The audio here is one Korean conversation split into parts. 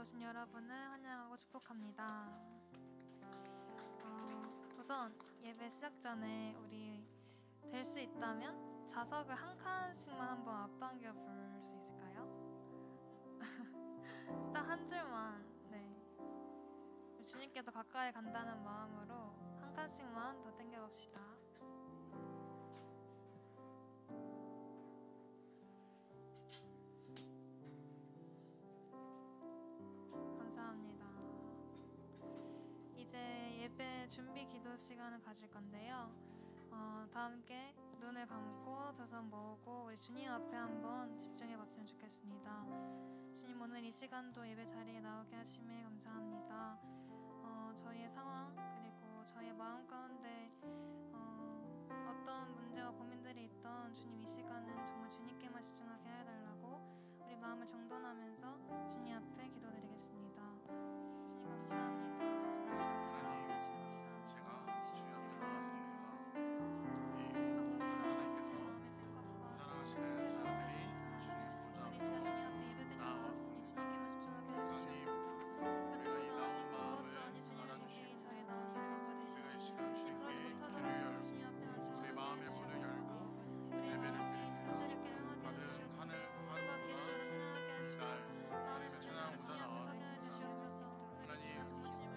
오신 여러분을 환영하고 축복합니다. 우선 예배 시작 전에 우리 될 수 있다면 좌석을 한 칸씩만 한번 앞당겨 볼 수 있을까요? 딱 한 줄만. 네. 주님께 더 가까이 간다는 마음으로 한 칸씩만 더 당겨 봅시다. 감사합니다. 이제 예배 준비 기도 시간을 가질 건데요. 다 함께 눈을 감고 두 손 모으고 우리 주님 앞에 한번 집중해 봤으면 좋겠습니다. 주님, 오늘 이 시간도 예배 자리에 나오게 하심에 감사합니다. 저희의 상황 그리고 저희의 마음 가운데 어떤 문제와 고민들이 있던 주님, 이 시간은 정말 주님께만 집중하게 해달라고 우리 마음을 정돈하면서 주님 앞에 기도드리겠습니다. 주님 감사합니다. 좀 사랑하게 하시면 감사합니다. 제가 주님 앞에 나왔습니다.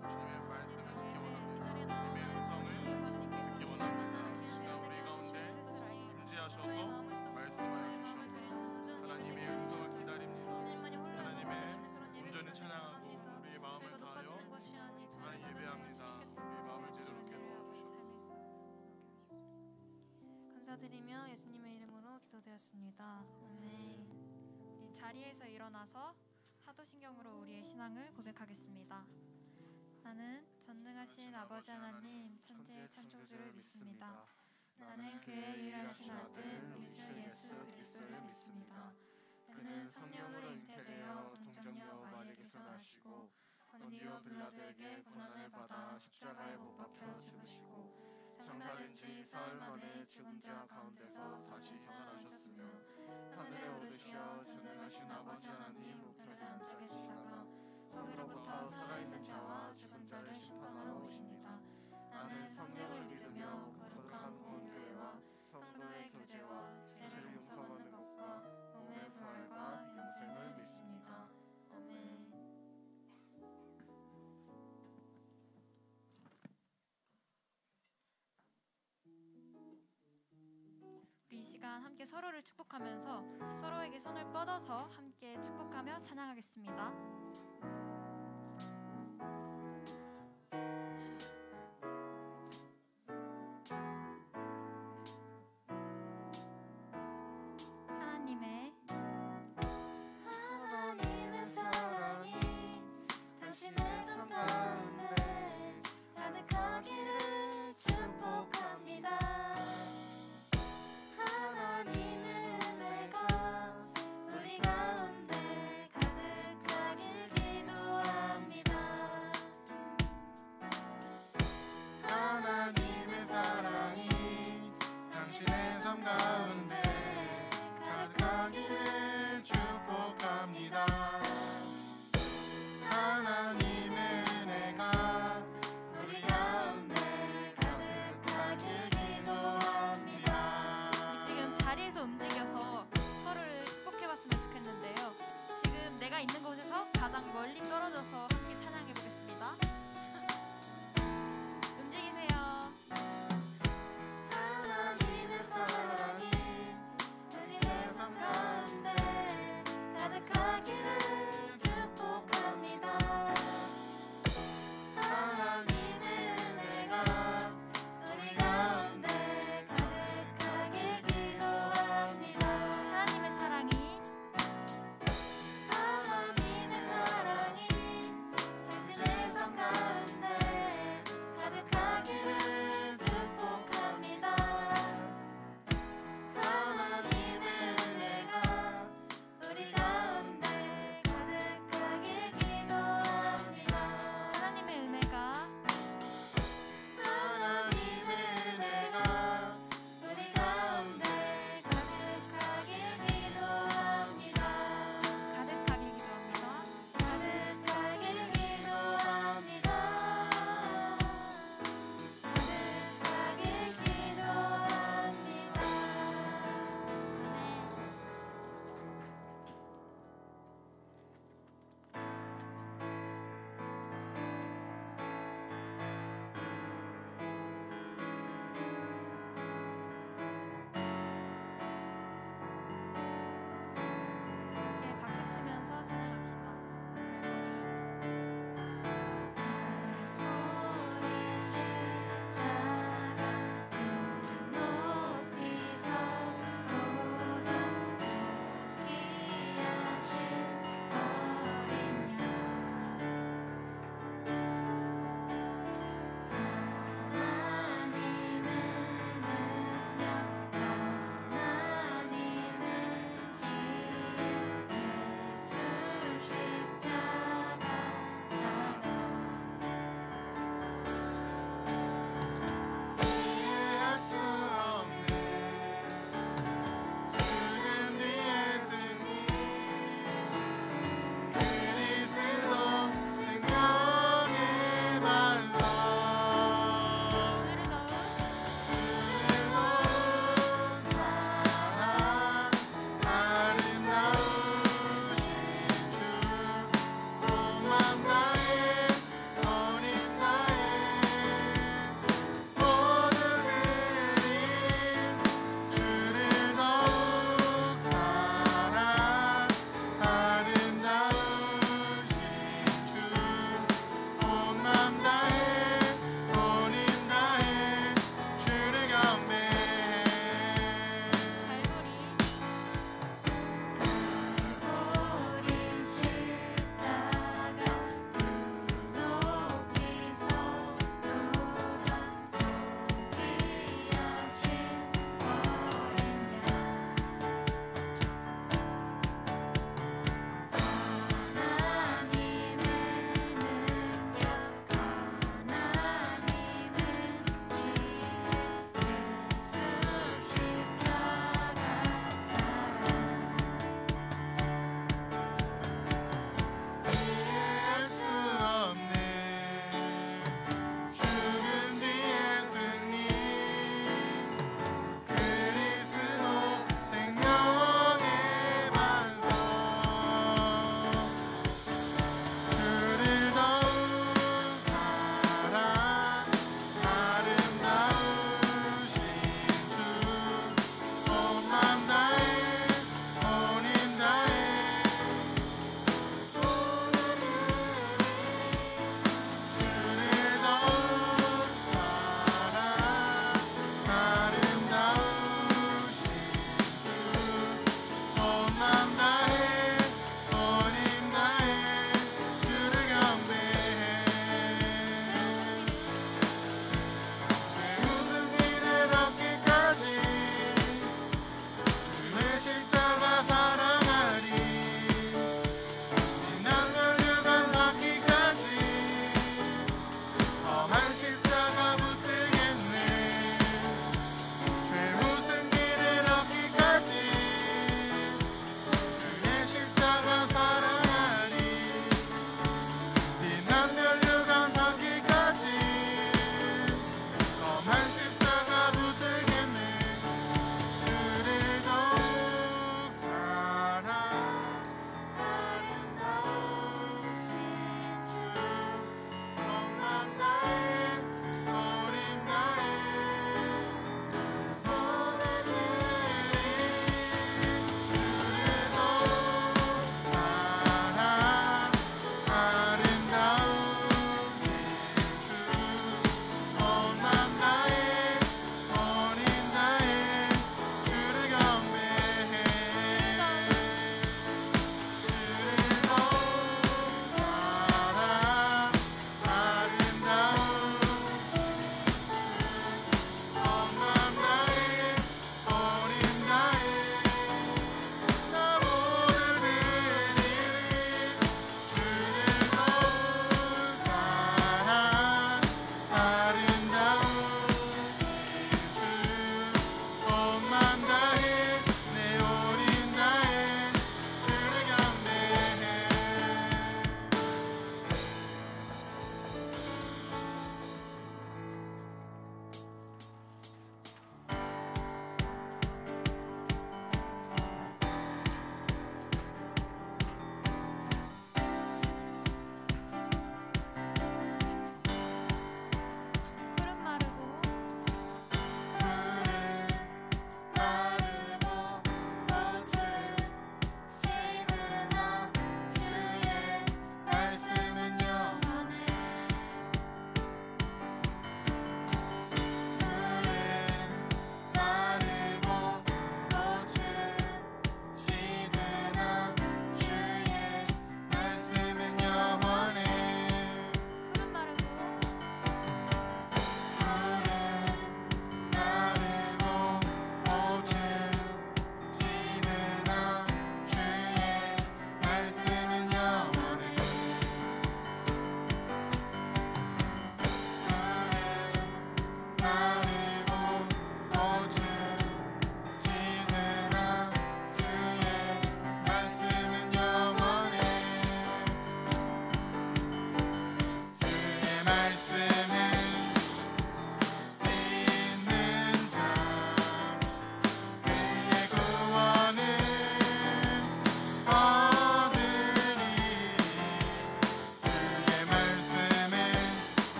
주님의 말씀을 듣기 원합니다. 주님의 음성을 듣기 원합니다. 주님 우리 가운데 임재하셔서 말씀하여 주시옵소서. 하나님의 음성을 기다립니다. 하나님의 온전히 찬양하고 우리의 마음을 다하여 하나님 예배합니다. 우리의 마음을 제대롭게 도와주시옵소서. 감사드리며 예수님의 이름으로 기도드렸습니다. 아멘. 이 자리에서 일어나서 사도신경으로 우리의 신앙을 고백하겠습니다. 나는 전능하신 아버지 하나님 천지의 창조주를 믿습니다. 나는 그의 유일하신 아들 우리 주 예수 그리스도를 믿습니다. 그는 성령으로 잉태되어 동정녀 마리아에게서 나시고 본디오 빌라도에게 고난을 받아 십자가에 못 박혀 죽으시고 장사된 지 사흘 만에 죽은 자 가운데서 다시 살아나셨으며 하늘에 오르시어 전능하신 아버지 하나님 우편에 앉아 계시다가 거기로부터 살아있는 자와 죽은 자를 심판하러 오십니다. 나는 성령을 믿으며 거룩한 공교회와 성도의 교제와 죄를 용서받는 것과 몸의 부활과 영생을 믿습니다. 아멘. 우리 이 시간 함께 서로를 축복하면서 서로에게 손을 뻗어서 함께 축복하며 찬양하겠습니다. 하나님의 사랑이 당신의 삶 가운데 가득하기를 축복합니다. 하나님의 은혜가 우리 가운데 가득하길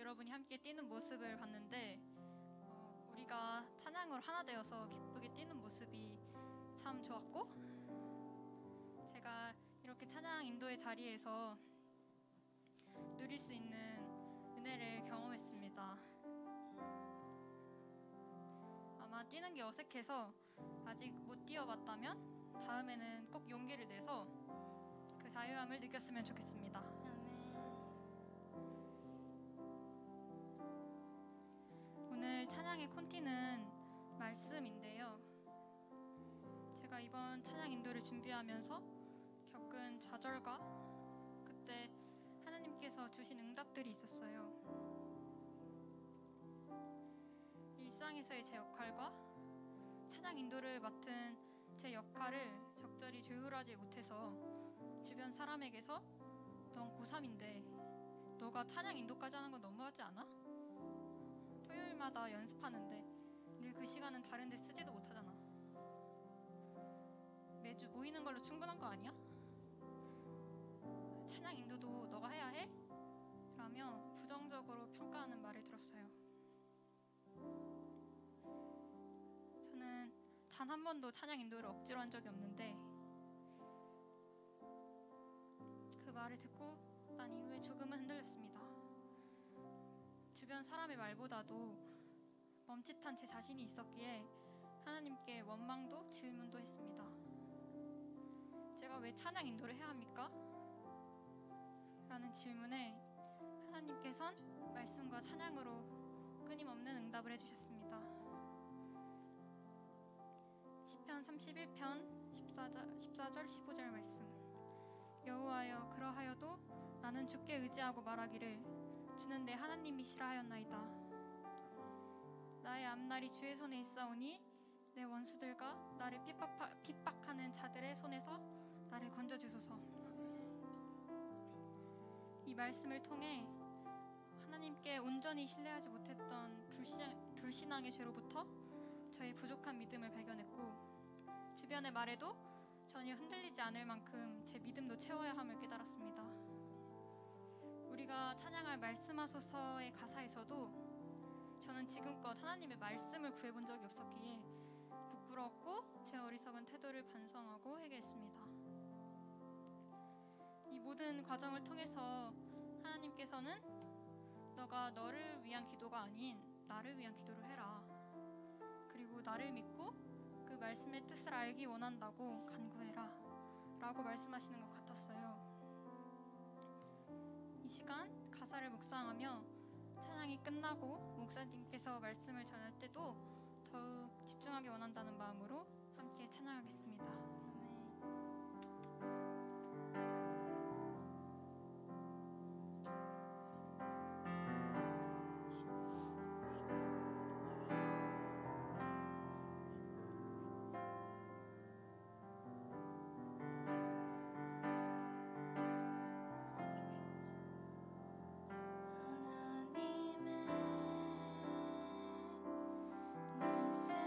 여러분이 함께 뛰는 모습을 봤는데 우리가 찬양으로 하나 되어서 기쁘게 뛰는 모습이 참 좋았고, 제가 이렇게 찬양 인도의 자리에서 누릴 수 있는 은혜를 경험했습니다. 아마 뛰는 게 어색해서 아직 못 뛰어봤다면 다음에는 꼭 용기를 내서 그 자유함을 느꼈으면 좋겠습니다. 오늘 찬양의 콘티는 말씀인데요. 제가 이번 찬양 인도를 준비하면서 겪은 좌절과 그때 하나님께서 주신 응답들이 있었어요. 일상에서의 제 역할과 찬양 인도를 맡은 제 역할을 적절히 조율하지 못해서 주변 사람에게서 넌 고3인데 너가 찬양 인도까지 하는 건 너무하지 않아? 토요일마다 연습하는데 늘 그 시간은 다른 데 쓰지도 못하잖아. 매주 모이는 걸로 충분한 거 아니야? 찬양 인도도 너가 해야 해? 라며 부정적으로 평가하는 말을 들었어요. 저는 단 한 번도 찬양 인도를 억지로 한 적이 없는데 그 말을 듣고 난 이후에 조금은 흔들렸습니다. 주변 사람의 말보다도 멈칫한 제 자신이 있었기에 하나님께 원망도 질문도 했습니다. 제가 왜 찬양 인도를 해야 합니까? 라는 질문에 하나님께선 말씀과 찬양으로 끊임없는 응답을 해주셨습니다. 시편 31편 14절 15절 말씀. 여호와여, 그러하여도 나는 주께 의지하고 말하기를 주는 내 하나님이시라 하였나이다. 나의 앞날이 주의 손에 있사오니 내 원수들과 나를 핍박하는 자들의 손에서 나를 건져주소서. 이 말씀을 통해 하나님께 온전히 신뢰하지 못했던 불신앙의 죄로부터 저의 부족한 믿음을 발견했고, 주변의 말에도 전혀 흔들리지 않을 만큼 제 믿음도 채워야 함을 깨달았습니다. 우리가 찬양할 말씀하소서의 가사에서도 저는 지금껏 하나님의 말씀을 구해본 적이 없었기에 부끄러웠고 제 어리석은 태도를 반성하고 회개했습니다. 이 모든 과정을 통해서 하나님께서는 너가 너를 위한 기도가 아닌 나를 위한 기도를 해라, 그리고 나를 믿고 그 말씀의 뜻을 알기 원한다고 간구해라 라고 말씀하시는 것 같았어요. 이 시간 가사를 묵상하며 찬양이 끝나고 목사님께서 말씀을 전할 때도 더욱 집중하기 원한다는 마음으로 함께 찬양하겠습니다. 말씀을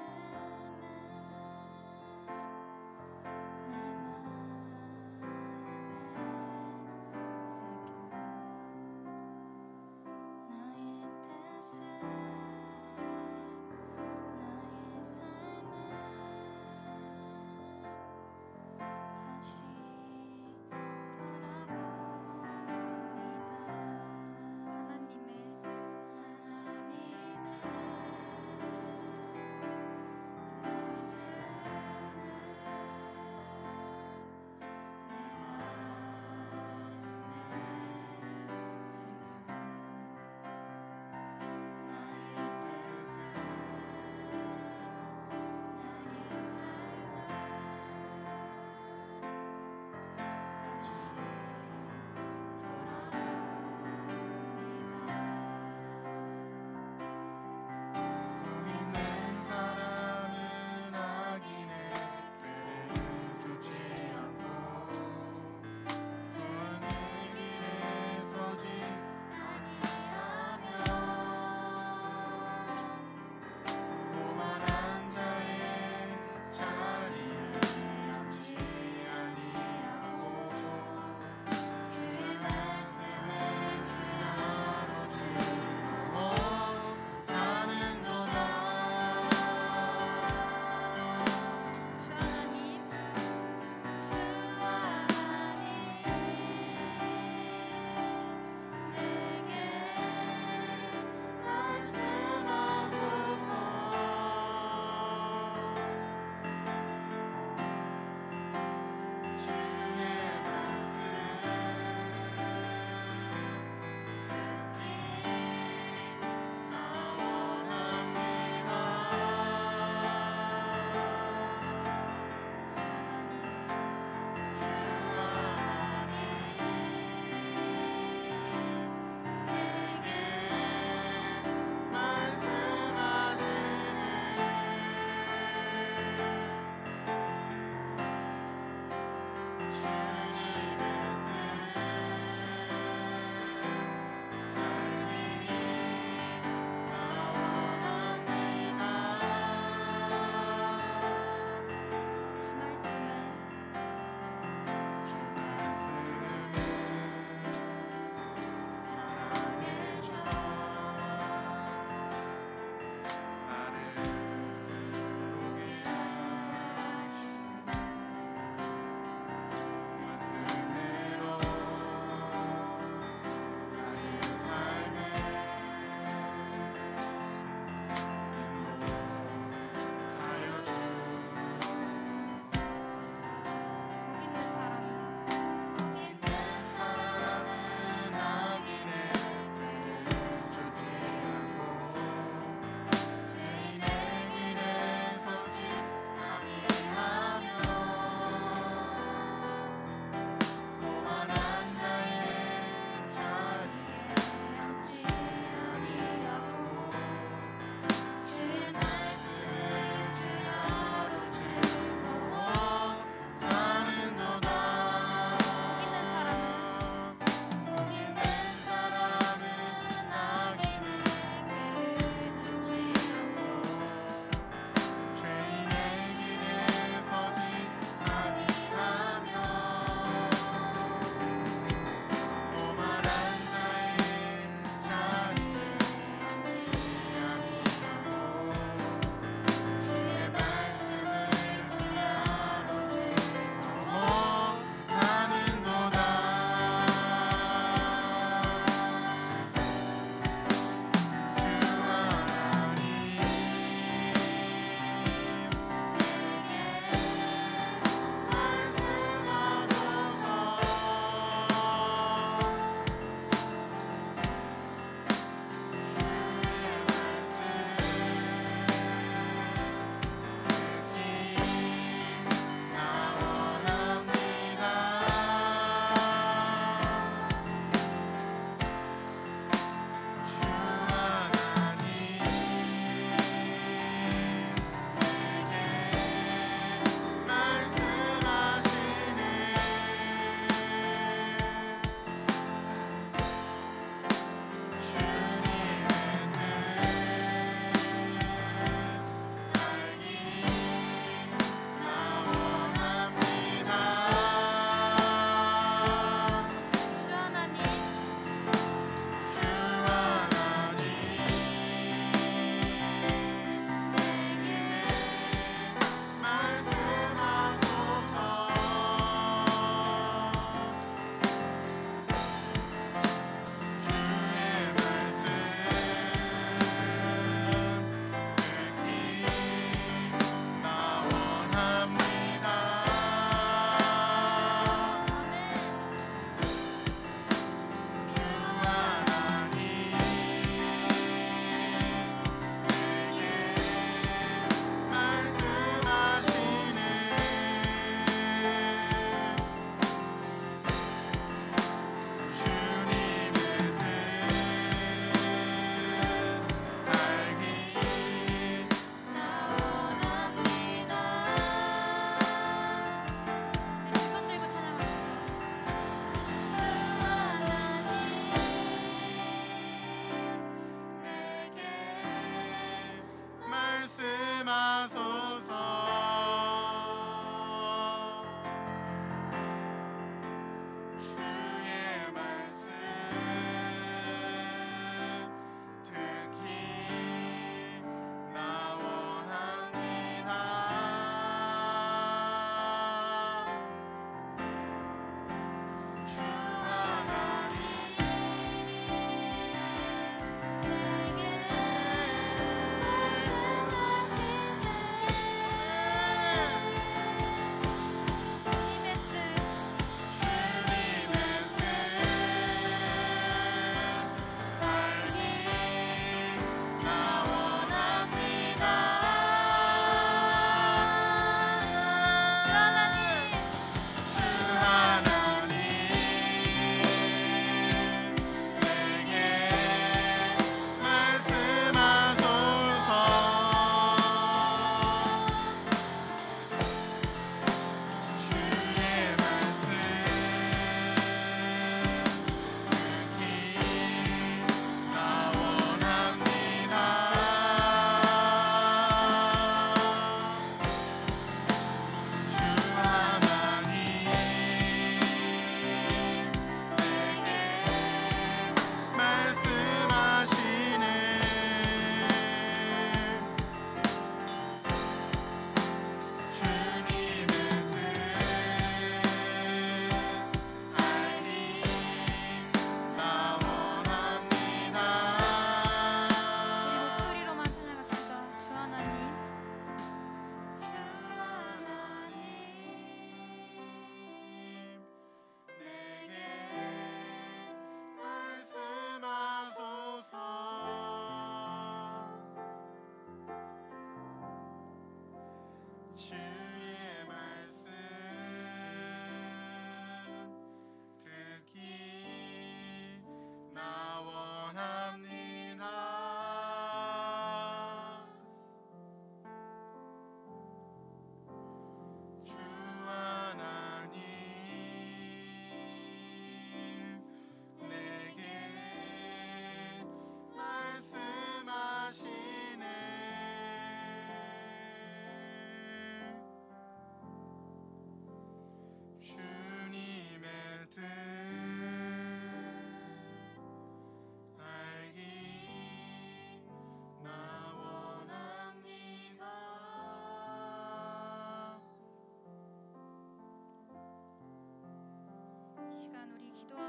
주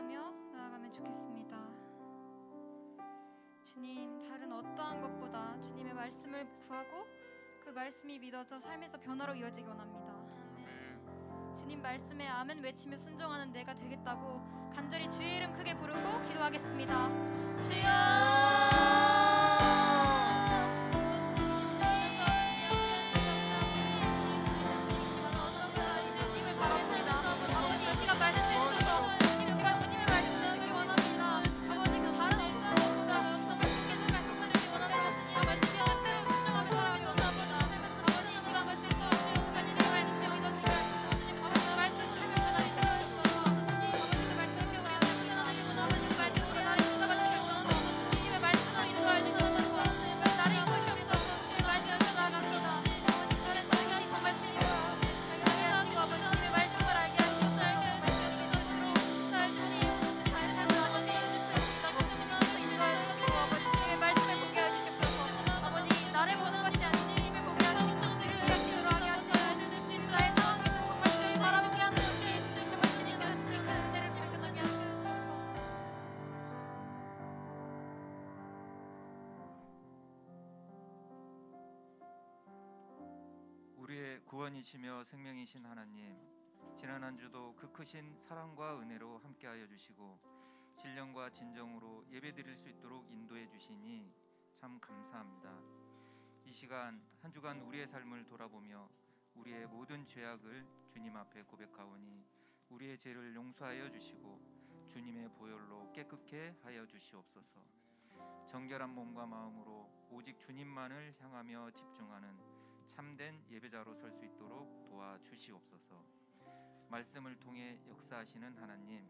기도하며 나아가면 좋겠습니다. 주님, 다른 어떠한 것보다 주님의 말씀을 구하고 그 말씀이 믿어져 삶에서 변화로 이어지기 원합니다. 주님 말씀에 아멘 외치며 순종하는 내가 되겠다고 간절히 주의 이름 크게 부르고 기도하겠습니다. 주여! 우리의 구원이시며 생명이신 하나님, 지난 한 주도 그 크신 사랑과 은혜로 함께하여 주시고 신령과 진정으로 예배드릴 수 있도록 인도해 주시니 참 감사합니다. 이 시간 한 주간 우리의 삶을 돌아보며 우리의 모든 죄악을 주님 앞에 고백하오니 우리의 죄를 용서하여 주시고 주님의 보혈로 깨끗게 하여 주시옵소서. 정결한 몸과 마음으로 오직 주님만을 향하며 집중하는 참된 예배자로 설 수 있도록 도와주시옵소서. 말씀을 통해 역사하시는 하나님,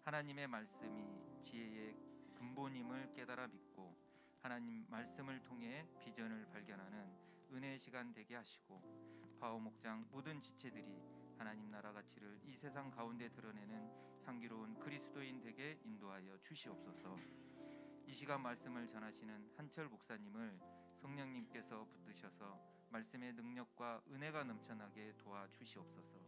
하나님의 말씀이 지혜의 근본임을 깨달아 믿고 하나님 말씀을 통해 비전을 발견하는 은혜의 시간 되게 하시고 바오목장 모든 지체들이 하나님 나라 가치를 이 세상 가운데 드러내는 향기로운 그리스도인 되게 인도하여 주시옵소서. 이 시간 말씀을 전하시는 한철 목사님을 성령님께서 붙드셔서 말씀의 능력과 은혜가 넘쳐나게 도와주시옵소서.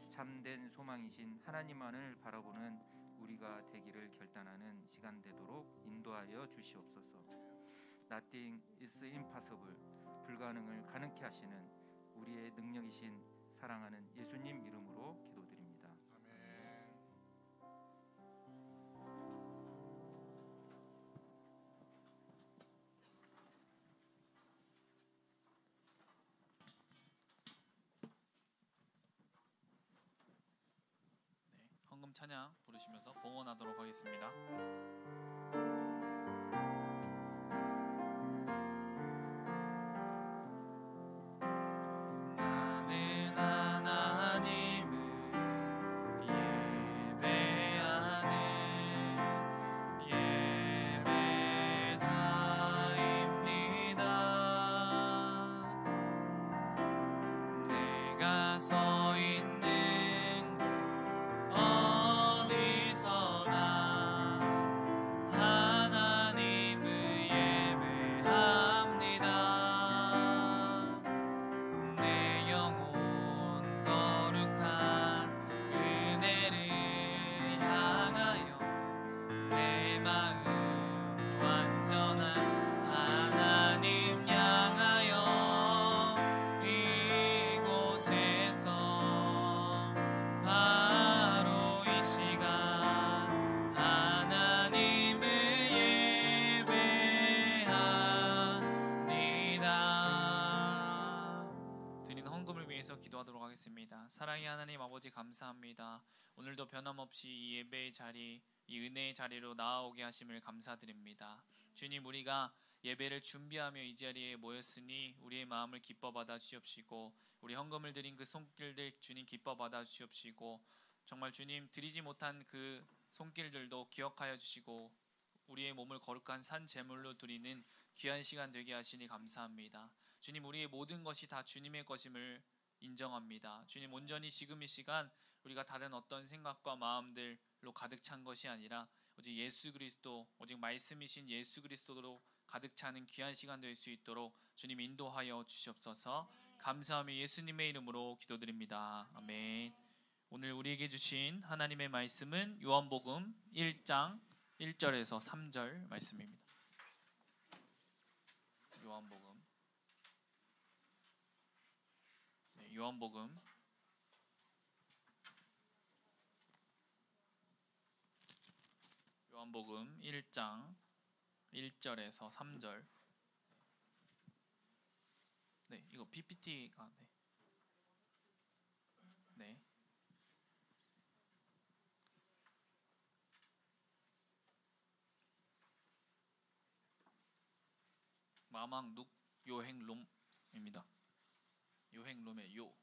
참된 소망이신 하나님만을 바라보는 우리가 되기를 결단하는 시간 되도록 인도하여 주시옵소서. Nothing is impossible. 불가능을 가능케 하시는 우리의 능력이신 사랑하는 예수님 이름으로 기도드립니다. 아멘. 헌금 찬양 부르시면서 봉헌하도록 하겠습니다. 나는 하나님을 예배하는 예배자입니다. 내가 서 있는 어디서나 하나님을 예배합니다. 내 영혼 거룩한 은혜를 향하여 내 마음 완전한 하나님 향하여 이곳에서 바로 이 시간 하나님을 예배합니다. 드리는 헌금을 위해서 기도하도록 하겠습니다. 사랑의 하나님 아버지 감사합니다. 오늘도 변함없이 이 예배의 자리, 이 은혜의 자리로 나아오게 하심을 감사드립니다. 주님, 우리가 예배를 준비하며 이 자리에 모였으니 우리의 마음을 기뻐 받아 주시옵시고 우리 헌금을 드린 그 손길들 주님 기뻐 받아 주시옵시고 정말 주님 드리지 못한 그 손길들도 기억하여 주시고 우리의 몸을 거룩한 산 제물로 드리는 귀한 시간 되게 하시니 감사합니다. 주님, 우리의 모든 것이 다 주님의 것임을 인정합니다. 주님, 온전히 지금 이 시간 우리가 다른 어떤 생각과 마음들로 가득 찬 것이 아니라 오직 예수 그리스도, 오직 말씀이신 예수 그리스도로 가득 차는 귀한 시간 될 수 있도록 주님 인도하여 주시옵소서. 감사하며 예수님의 이름으로 기도드립니다. 아멘. 오늘 우리에게 주신 하나님의 말씀은 요한복음 1장 1절에서 3절 말씀입니다. 요한복음 요한복음 1장 1절에서 3절. 네, 이거 PPT가 네. 마망 룩 요행롬입니다. 요행롬의 요.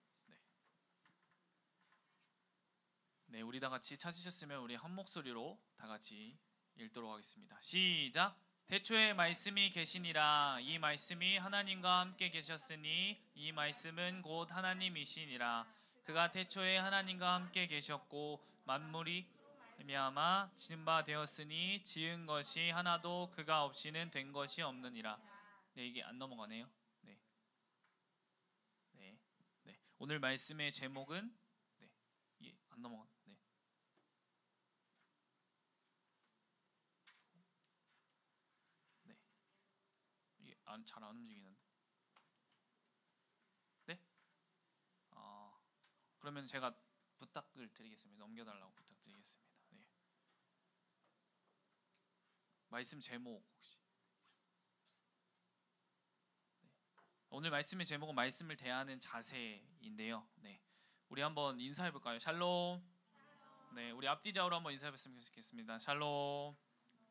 네, 우리 다 같이 찾으셨으면 우리 한 목소리로 다 같이 읽도록 하겠습니다. 시작. 태초에 말씀이 계시니라. 이 말씀이 하나님과 함께 계셨으니 이 말씀은 곧 하나님이시니라. 그가 태초에 하나님과 함께 계셨고 만물이 말미암아 지은 바 되었으니 지은 것이 하나도 그가 없이는 된 것이 없느니라. 네, 이게 안 넘어가네요. 네. 오늘 말씀의 제목은 이게 안 넘어가. 이게 잘 안 움직이는데. 네? 그러면 제가 부탁을 드리겠습니다. 넘겨달라고 부탁드리겠습니다. 네. 말씀 제목 혹시? 네. 오늘 말씀의 제목은 말씀을 대하는 자세인데요. 네. 우리 한번 인사해 볼까요? 샬롬. 네, 우리 앞뒤 좌우로 한번 인사해 봤으면 좋겠습니다. 샬롬.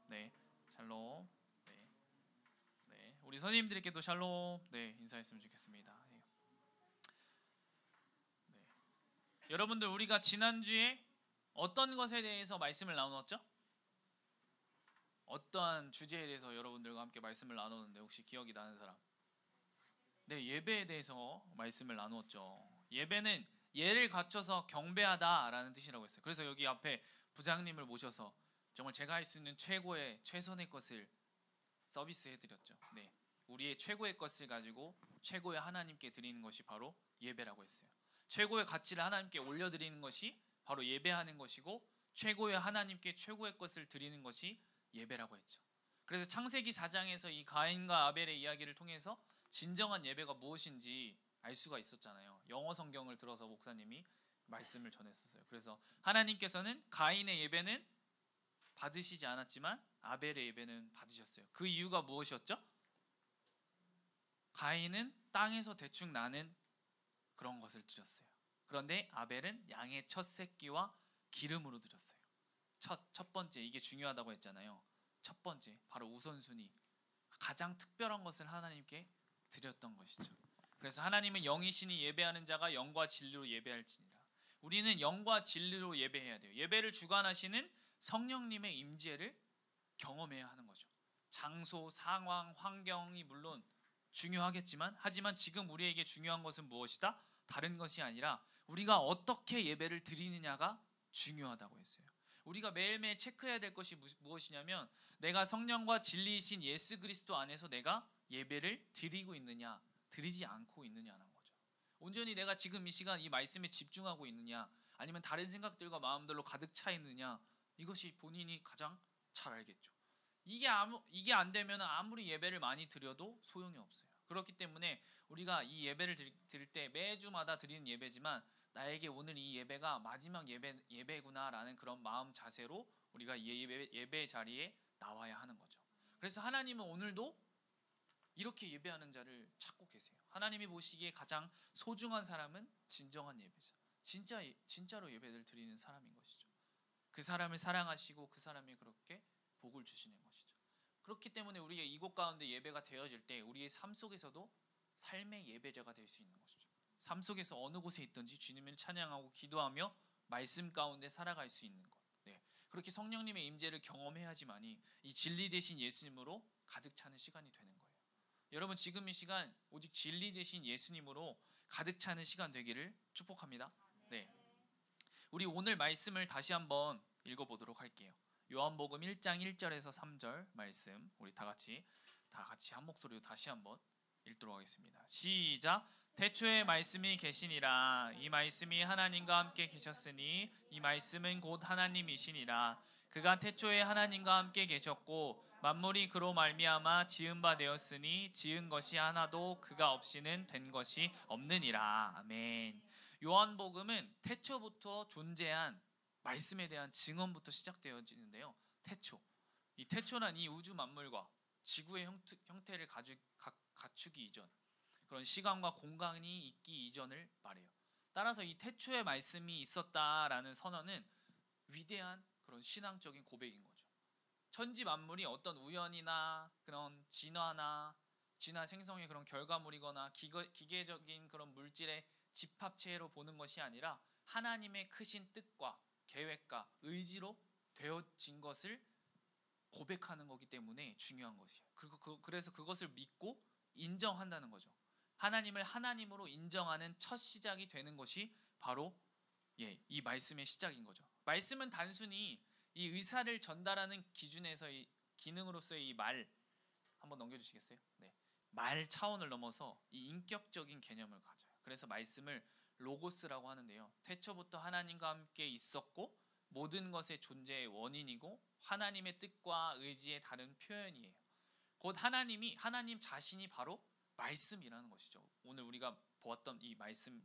네, 샬롬. 네, 우리 선생님들께도 샬롬. 네, 인사했으면 좋겠습니다. 네. 여러분들 우리가 지난주에 어떤 것에 대해서 말씀을 나누었죠? 어떠한 주제에 대해서 여러분들과 함께 말씀을 나누었는데 혹시 기억이 나는 사람? 네, 예배에 대해서 말씀을 나누었죠. 예배는 예를 갖춰서 경배하다라는 뜻이라고 했어요. 그래서 여기 앞에 부장님을 모셔서 정말 제가 할 수 있는 최고의 최선의 것을 서비스해드렸죠. 네, 우리의 최고의 것을 가지고 최고의 하나님께 드리는 것이 바로 예배라고 했어요. 최고의 가치를 하나님께 올려드리는 것이 바로 예배하는 것이고 최고의 하나님께 최고의 것을 드리는 것이 예배라고 했죠. 그래서 창세기 4장에서 이 가인과 아벨의 이야기를 통해서 진정한 예배가 무엇인지 알 수가 있었잖아요. 영어 성경을 들어서 목사님이 말씀을 전했었어요. 그래서 하나님께서는 가인의 예배는 받으시지 않았지만 아벨의 예배는 받으셨어요. 그 이유가 무엇이었죠? 가인은 땅에서 대충 나는 그런 것을 드렸어요. 그런데 아벨은 양의 첫 새끼와 기름으로 드렸어요. 첫 번째, 이게 중요하다고 했잖아요. 첫 번째, 바로 우선순위, 가장 특별한 것을 하나님께 드렸던 것이죠. 그래서 하나님은 영이시니 예배하는 자가 영과 진리로 예배할지니라. 우리는 영과 진리로 예배해야 돼요. 예배를 주관하시는 성령님의 임재를 경험해야 하는 거죠. 장소, 상황, 환경이 물론 중요하겠지만 하지만 지금 우리에게 중요한 것은 무엇이다? 다른 것이 아니라 우리가 어떻게 예배를 드리느냐가 중요하다고 했어요. 우리가 매일매일 체크해야 될 것이 무엇이냐면 내가 성령과 진리이신 예수 그리스도 안에서 내가 예배를 드리고 있느냐 드리지 않고 있느냐는 거죠. 온전히 내가 지금 이 시간 이 말씀에 집중하고 있느냐 아니면 다른 생각들과 마음들로 가득 차 있느냐, 이것이 본인이 가장 잘 알겠죠. 이게 안 되면 아무리 예배를 많이 드려도 소용이 없어요. 그렇기 때문에 우리가 이 예배를 드릴 때 매주마다 드리는 예배지만 나에게 오늘 이 예배가 마지막 예배구나라는 그런 마음 자세로 우리가 예배 자리에 나와야 하는 거죠. 그래서 하나님은 오늘도 이렇게 예배하는 자를 찾고 계세요. 하나님이 보시기에 가장 소중한 사람은 진정한 예배자, 진짜로 예배를 드리는 사람인 것이죠. 그 사람을 사랑하시고 그 사람이 그렇게 복을 주시는 것이죠. 그렇기 때문에 우리의 이곳 가운데 예배가 되어질 때 우리의 삶 속에서도 삶의 예배자가 될 수 있는 것이죠. 삶 속에서 어느 곳에 있든지 주님을 찬양하고 기도하며 말씀 가운데 살아갈 수 있는 것. 네. 그렇게 성령님의 임재를 경험해야지만이 이 진리 되신 예수님으로 가득 차는 시간이 되는 거예요. 여러분 지금 이 시간 오직 진리 되신 예수님으로 가득 차는 시간 되기를 축복합니다. 네. 우리 오늘 말씀을 다시 한번 읽어보도록 할게요. 요한복음 1장 1절에서 3절 말씀 우리 다 같이 한 목소리로 다시 한번 읽도록 하겠습니다. 시작. 태초에 말씀이 계시니라. 이 말씀이 하나님과 함께 계셨으니 이 말씀은 곧 하나님이시니라. 그가 태초에 하나님과 함께 계셨고 만물이 그로 말미암아 지은 바 되었으니 지은 것이 하나도 그가 없이는 된 것이 없느니라. 아멘. 요한복음은 태초부터 존재한 말씀에 대한 증언부터 시작되어지는데요. 태초. 이 태초란 이 우주 만물과 지구의 형태를 갖추기 이전, 그런 시간과 공간이 있기 이전을 말해요. 따라서 이 태초에 말씀이 있었다라는 선언은 위대한 그런 신앙적인 고백인 거죠. 천지 만물이 어떤 우연이나 그런 진화 생성의 그런 결과물이거나 기계적인 그런 물질의 집합체로 보는 것이 아니라 하나님의 크신 뜻과 계획과 의지로 되어진 것을 고백하는 거기 때문에 중요한 것이에요. 그래서 그것을 믿고 인정한다는 거죠. 하나님을 하나님으로 인정하는 첫 시작이 되는 것이 바로 이 말씀의 시작인 거죠. 말씀은 단순히 이 의사를 전달하는 기준에서의 기능으로서의 이 말 한번 넘겨주시겠어요? 네. 말 차원을 넘어서 이 인격적인 개념을 가져요. 그래서 말씀을 로고스라고 하는데요. 태초부터 하나님과 함께 있었고 모든 것의 존재의 원인이고 하나님의 뜻과 의지의 다른 표현이에요. 곧 하나님 자신이 바로 말씀이라는 것이죠. 오늘 우리가 보았던 이 말씀에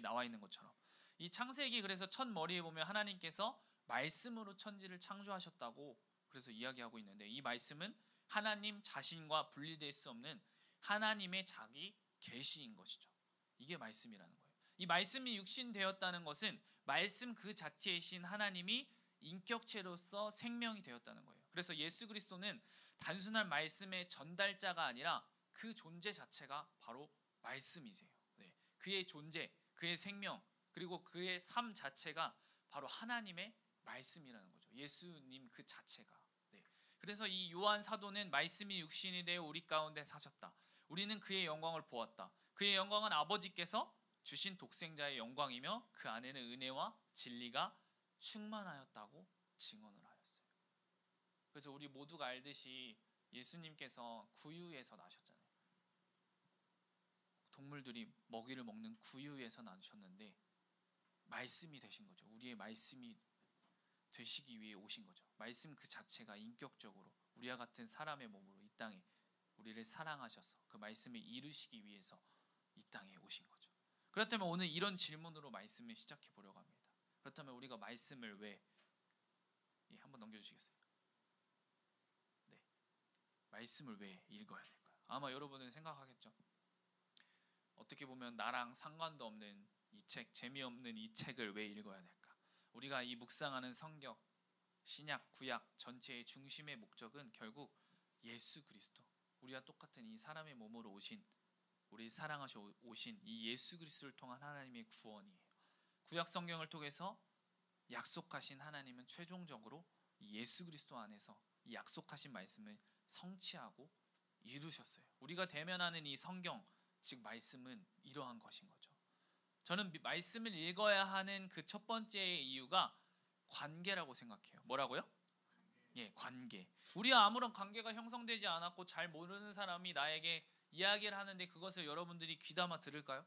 나와 있는 것처럼 이 창세기 그래서 첫 머리에 보면 하나님께서 말씀으로 천지를 창조하셨다고 그래서 이야기하고 있는데 이 말씀은 하나님 자신과 분리될 수 없는 하나님의 자기 계시인 것이죠. 이게 말씀이라는 거예요. 이 말씀이 육신되었다는 것은 말씀 그 자체이신 하나님이 인격체로서 생명이 되었다는 거예요. 그래서 예수 그리스도는 단순한 말씀의 전달자가 아니라 그 존재 자체가 바로 말씀이세요. 네. 그의 존재, 그의 생명, 그리고 그의 삶 자체가 바로 하나님의 말씀이라는 거죠. 예수님 그 자체가. 네. 그래서 이 요한 사도는 말씀이 육신이 되어 우리 가운데 사셨다. 우리는 그의 영광을 보았다. 그의 영광은 아버지께서 주신 독생자의 영광이며 그 안에는 은혜와 진리가 충만하였다고 증언을 하였어요. 그래서 우리 모두가 알듯이 예수님께서 구유에서 나셨잖아요. 동물들이 먹이를 먹는 구유에서 나셨는데 말씀이 되신 거죠. 우리의 말씀이 되시기 위해 오신 거죠. 말씀 그 자체가 인격적으로 우리와 같은 사람의 몸으로 이 땅에 우리를 사랑하셔서 그 말씀을 이루시기 위해서 이 땅에 오신 거죠. 그렇다면 오늘 이런 질문으로 말씀을 시작해 보려고 합니다. 그렇다면 우리가 말씀을 왜 한번 넘겨주시겠어요? 네, 말씀을 왜 읽어야 될까요? 아마 여러분은 생각하겠죠. 어떻게 보면 나랑 상관도 없는 이 책, 재미없는 이 책을 왜 읽어야 될까? 우리가 이 묵상하는 성경, 신약, 구약 전체의 중심의 목적은 결국 예수 그리스도, 우리와 똑같은 이 사람의 몸으로 오신 우리 사랑하셔 오신 이 예수 그리스도를 통한 하나님의 구원이에요. 구약 성경을 통해서 약속하신 하나님은 최종적으로 이 예수 그리스도 안에서 이 약속하신 말씀을 성취하고 이루셨어요. 우리가 대면하는 이 성경, 즉 말씀은 이러한 것인 거죠. 저는 말씀을 읽어야 하는 그 첫 번째 이유가 관계라고 생각해요. 뭐라고요? 관계. 우리와 아무런 관계가 형성되지 않았고 잘 모르는 사람이 나에게 이야기를 하는데 그것을 여러분들이 귀담아 들을까요?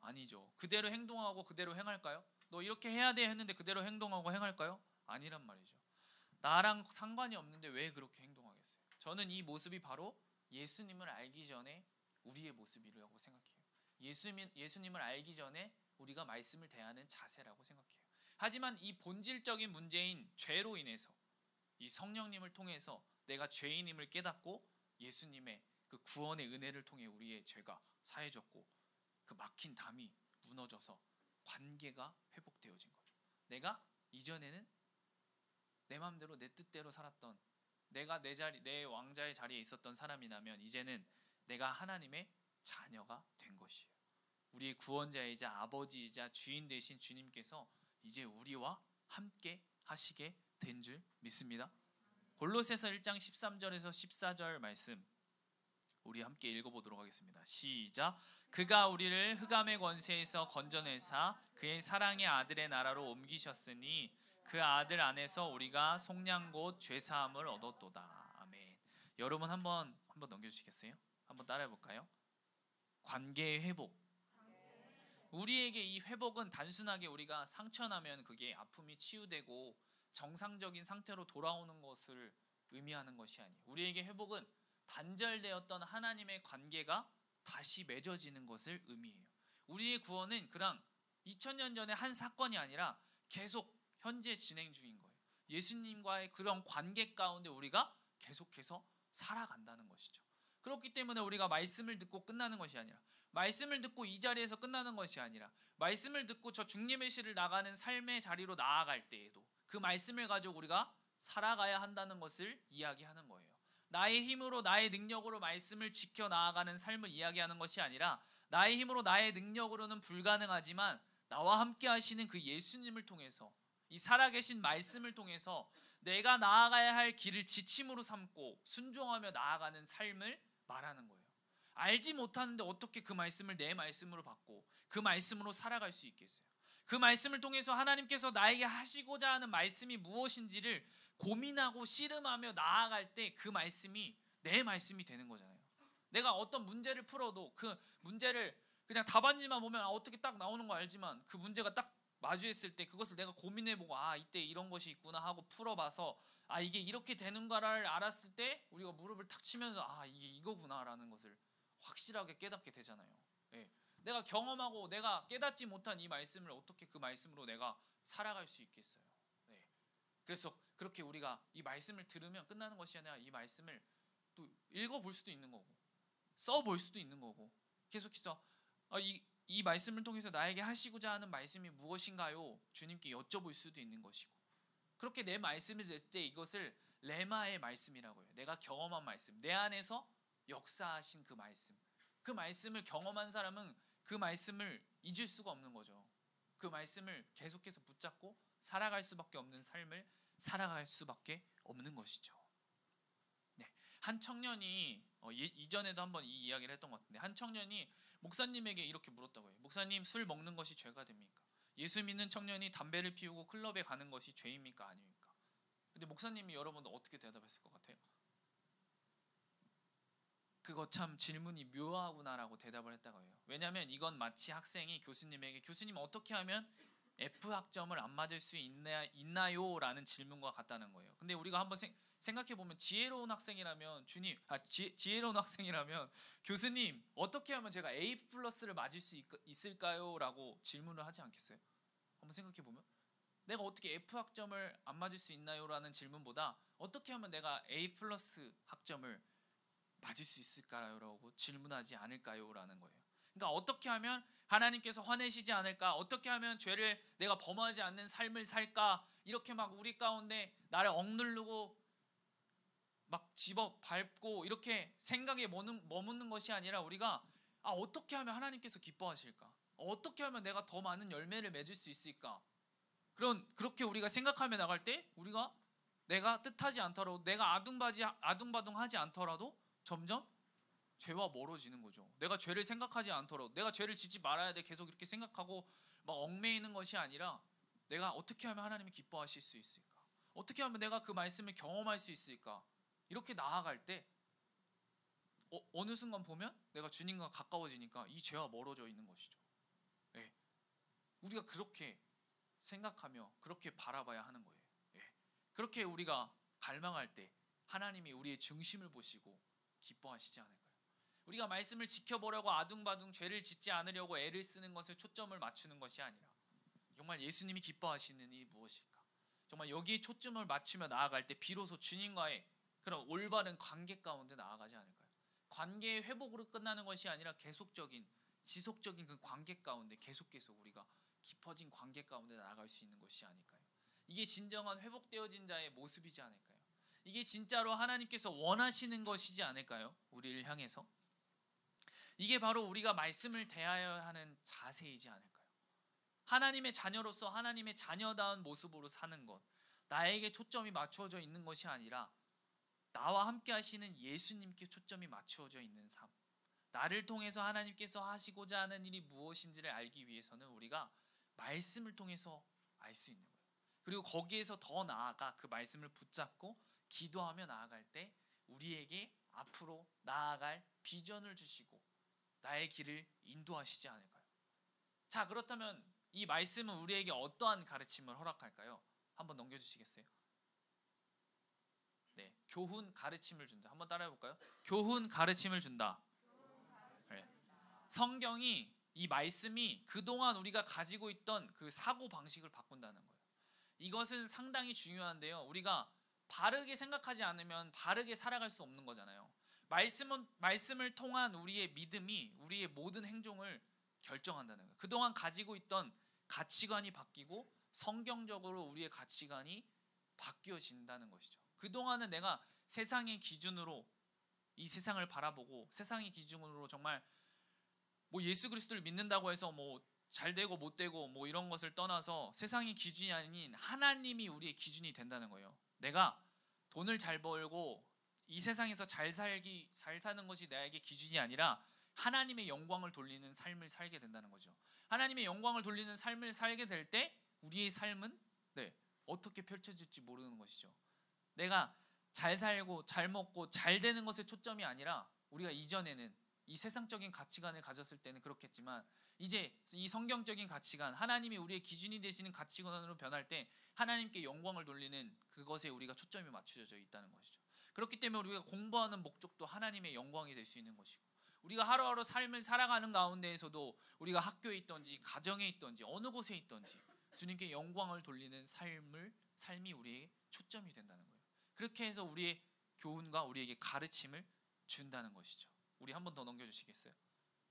아니죠. 그대로 행동하고 그대로 행할까요? 너 이렇게 해야 돼 했는데 그대로 행동하고 행할까요? 아니란 말이죠. 나랑 상관이 없는데 왜 그렇게 행동하겠어요? 저는 이 모습이 바로 예수님을 알기 전에 우리의 모습이라고 생각해요. 예수님을 알기 전에 우리가 말씀을 대하는 자세라고 생각해요. 하지만 이 본질적인 문제인 죄로 인해서 이 성령님을 통해서 내가 죄인임을 깨닫고 예수님의 그 구원의 은혜를 통해 우리의 죄가 사해졌고 그 막힌 담이 무너져서 관계가 회복되어진 거죠. 내가 이전에는 내 마음대로 내 뜻대로 살았던, 내가 내 왕자의 자리에 있었던 사람이라면 이제는 내가 하나님의 자녀가 된 것이에요. 우리의 구원자이자 아버지이자 주인 되신 주님께서 이제 우리와 함께 하시게 된 줄 믿습니다. 골로새서 1장 13절에서 14절 말씀 우리 함께 읽어보도록 하겠습니다. 시작. 그가 우리를 흑암의 권세에서 건져내사 그의 사랑의 아들의 나라로 옮기셨으니 그 아들 안에서 우리가 속량 곧 죄사함을 얻었도다. 아멘. 여러분 한번 넘겨주시겠어요? 한번 따라해볼까요? 관계의 회복, 우리에게 이 회복은 단순하게 우리가 상처나면 그게 아픔이 치유되고 정상적인 상태로 돌아오는 것을 의미하는 것이 아니에요. 우리에게 회복은 단절되었던 하나님의 관계가 다시 맺어지는 것을 의미해요. 우리의 구원은 그냥 2000년 전에 한 사건이 아니라 계속 현재 진행 중인 거예요. 예수님과의 그런 관계 가운데 우리가 계속해서 살아간다는 것이죠. 그렇기 때문에 우리가 말씀을 듣고 끝나는 것이 아니라, 말씀을 듣고 이 자리에서 끝나는 것이 아니라, 말씀을 듣고 저 중림의 실을 나가는 삶의 자리로 나아갈 때에도 그 말씀을 가지고 우리가 살아가야 한다는 것을 이야기하는 거예요. 나의 힘으로, 나의 능력으로 말씀을 지켜 나아가는 삶을 이야기하는 것이 아니라, 나의 힘으로, 나의 능력으로는 불가능하지만 나와 함께 하시는 그 예수님을 통해서, 이 살아계신 말씀을 통해서 내가 나아가야 할 길을 지침으로 삼고 순종하며 나아가는 삶을 말하는 거예요. 알지 못하는데 어떻게 그 말씀을 내 말씀으로 받고 그 말씀으로 살아갈 수 있겠어요? 그 말씀을 통해서 하나님께서 나에게 하시고자 하는 말씀이 무엇인지를 고민하고 씨름하며 나아갈 때 그 말씀이 내 말씀이 되는 거잖아요. 내가 어떤 문제를 풀어도 그 문제를 그냥 답안지만 보면 어떻게 딱 나오는 거 알지만 그 문제가 딱 마주했을 때 그것을 내가 고민해보고 이때 이런 것이 있구나 하고 풀어봐서 이게 이렇게 되는가를 알았을 때 우리가 무릎을 탁 치면서 이게 이거구나라는 것을 확실하게 깨닫게 되잖아요. 예. 내가 경험하고 내가 깨닫지 못한 이 말씀을 어떻게 그 말씀으로 내가 살아갈 수 있겠어요. 네. 그래서 그렇게 우리가 이 말씀을 들으면 끝나는 것이 아니라 이 말씀을 또 읽어볼 수도 있는 거고 써볼 수도 있는 거고 계속해서 이 말씀을 통해서 나에게 하시고자 하는 말씀이 무엇인가요? 주님께 여쭤볼 수도 있는 것이고, 그렇게 내 말씀이 됐을 때 이것을 레마의 말씀이라고 해요. 내가 경험한 말씀, 내 안에서 역사하신 그 말씀, 그 말씀을 경험한 사람은 그 말씀을 잊을 수가 없는 거죠. 그 말씀을 계속해서 붙잡고 살아갈 수밖에 없는 삶을 살아갈 수밖에 없는 것이죠. 네, 한 청년이 이전에도 한번 이 이야기를 했던 것 같은데, 한 청년이 목사님에게 이렇게 물었다고 해요. 목사님, 술 먹는 것이 죄가 됩니까? 예수 믿는 청년이 담배를 피우고 클럽에 가는 것이 죄입니까? 아닙니까? 근데 목사님이 여러분도 어떻게 대답했을 것 같아요? 그거 참 질문이 묘하구나라고 대답을 했다고 해요. 왜냐하면 이건 마치 학생이 교수님에게 교수님 어떻게 하면 F학점을 안 맞을 수 있나요? 라는 질문과 같다는 거예요. 근데 우리가 한번 생각해보면 지혜로운 학생이라면 지혜로운 학생이라면 교수님 어떻게 하면 제가 A 플러스를 맞을 수 있을까요? 라고 질문을 하지 않겠어요? 한번 생각해보면 내가 어떻게 F학점을 안 맞을 수 있나요? 라는 질문보다 어떻게 하면 내가 A 플러스 학점을 맞을 수 있을까요? 라고 질문하지 않을까요? 라는 거예요. 그러니까 어떻게 하면 하나님께서 화내시지 않을까? 어떻게 하면 죄를 내가 범하지 않는 삶을 살까? 이렇게 막 우리 가운데 나를 억누르고 막 집어 밟고 이렇게 생각에 머무는 것이 아니라 우리가 어떻게 하면 하나님께서 기뻐하실까? 어떻게 하면 내가 더 많은 열매를 맺을 수 있을까? 그렇게 우리가 생각하며 나갈 때 우리가 내가 뜻하지 않더라도 내가 아둥바둥하지 않더라도 점점 죄와 멀어지는 거죠. 내가 죄를 생각하지 않더라도 내가 죄를 짓지 말아야 돼 계속 이렇게 생각하고 막 얽매이는 것이 아니라 내가 어떻게 하면 하나님이 기뻐하실 수 있을까? 어떻게 하면 내가 그 말씀을 경험할 수 있을까? 이렇게 나아갈 때 어느 순간 보면 내가 주님과 가까워지니까 이 죄와 멀어져 있는 것이죠. 네. 우리가 그렇게 생각하며 그렇게 바라봐야 하는 거예요. 네. 그렇게 우리가 갈망할 때 하나님이 우리의 중심을 보시고 기뻐하시지 않을까요? 우리가 말씀을 지켜보려고 아둥바둥 죄를 짓지 않으려고 애를 쓰는 것에 초점을 맞추는 것이 아니라 정말 예수님이 기뻐하시는 이 무엇일까? 정말 여기에 초점을 맞추며 나아갈 때 비로소 주님과의 그런 올바른 관계 가운데 나아가지 않을까요? 관계의 회복으로 끝나는 것이 아니라 계속적인 지속적인 그 관계 가운데 계속해서 우리가 깊어진 관계 가운데 나아갈 수 있는 것이 아닐까요? 이게 진정한 회복되어진 자의 모습이지 않을까요? 이게 진짜로 하나님께서 원하시는 것이지 않을까요? 우리를 향해서 이게 바로 우리가 말씀을 대하여야 하는 자세이지 않을까요? 하나님의 자녀로서 하나님의 자녀다운 모습으로 사는 것, 나에게 초점이 맞추어져 있는 것이 아니라 나와 함께 하시는 예수님께 초점이 맞추어져 있는 삶, 나를 통해서 하나님께서 하시고자 하는 일이 무엇인지를 알기 위해서는 우리가 말씀을 통해서 알 수 있는 거예요. 그리고 거기에서 더 나아가 그 말씀을 붙잡고 기도하며 나아갈 때 우리에게 앞으로 나아갈 비전을 주시고 나의 길을 인도하시지 않을까요? 자, 그렇다면 이 말씀은 우리에게 어떠한 가르침을 허락할까요? 한번 넘겨주시겠어요? 네, 교훈 가르침을 준다. 한번 따라해볼까요? 교훈 가르침을 준다. 네. 성경이, 이 말씀이 그동안 우리가 가지고 있던 그 사고 방식을 바꾼다는 거예요. 이것은 상당히 중요한데요. 우리가 바르게 생각하지 않으면 바르게 살아갈 수 없는 거잖아요. 말씀을 통한 우리의 믿음이 우리의 모든 행동을 결정한다는 거예요. 그동안 가지고 있던 가치관이 바뀌고 성경적으로 우리의 가치관이 바뀌어진다는 것이죠. 그동안은 내가 세상의 기준으로 이 세상을 바라보고 세상의 기준으로 정말 뭐 예수 그리스도를 믿는다고 해서 뭐 잘되고 못되고 뭐 이런 것을 떠나서 세상의 기준이 아닌 하나님이 우리의 기준이 된다는 거예요. 내가 돈을 잘 벌고 이 세상에서 잘 사는 것이 나에게 기준이 아니라 하나님의 영광을 돌리는 삶을 살게 된다는 거죠. 하나님의 영광을 돌리는 삶을 살게 될 때 우리의 삶은 어떻게 펼쳐질지 모르는 것이죠. 내가 잘 살고 잘 먹고 잘 되는 것에 초점이 아니라 우리가 이전에는 이 세상적인 가치관을 가졌을 때는 그렇겠지만 이제 이 성경적인 가치관, 하나님이 우리의 기준이 되시는 가치관으로 변할 때 하나님께 영광을 돌리는 그것에 우리가 초점이 맞춰져 있다는 것이죠. 그렇기 때문에 우리가 공부하는 목적도 하나님의 영광이 될 수 있는 것이고, 우리가 하루하루 삶을 살아가는 가운데에서도 우리가 학교에 있든지 가정에 있든지 어느 곳에 있든지 주님께 영광을 돌리는 삶이 우리의 초점이 된다는 거예요. 그렇게 해서 우리의 교훈과 우리에게 가르침을 준다는 것이죠. 우리 한 번 더 넘겨주시겠어요?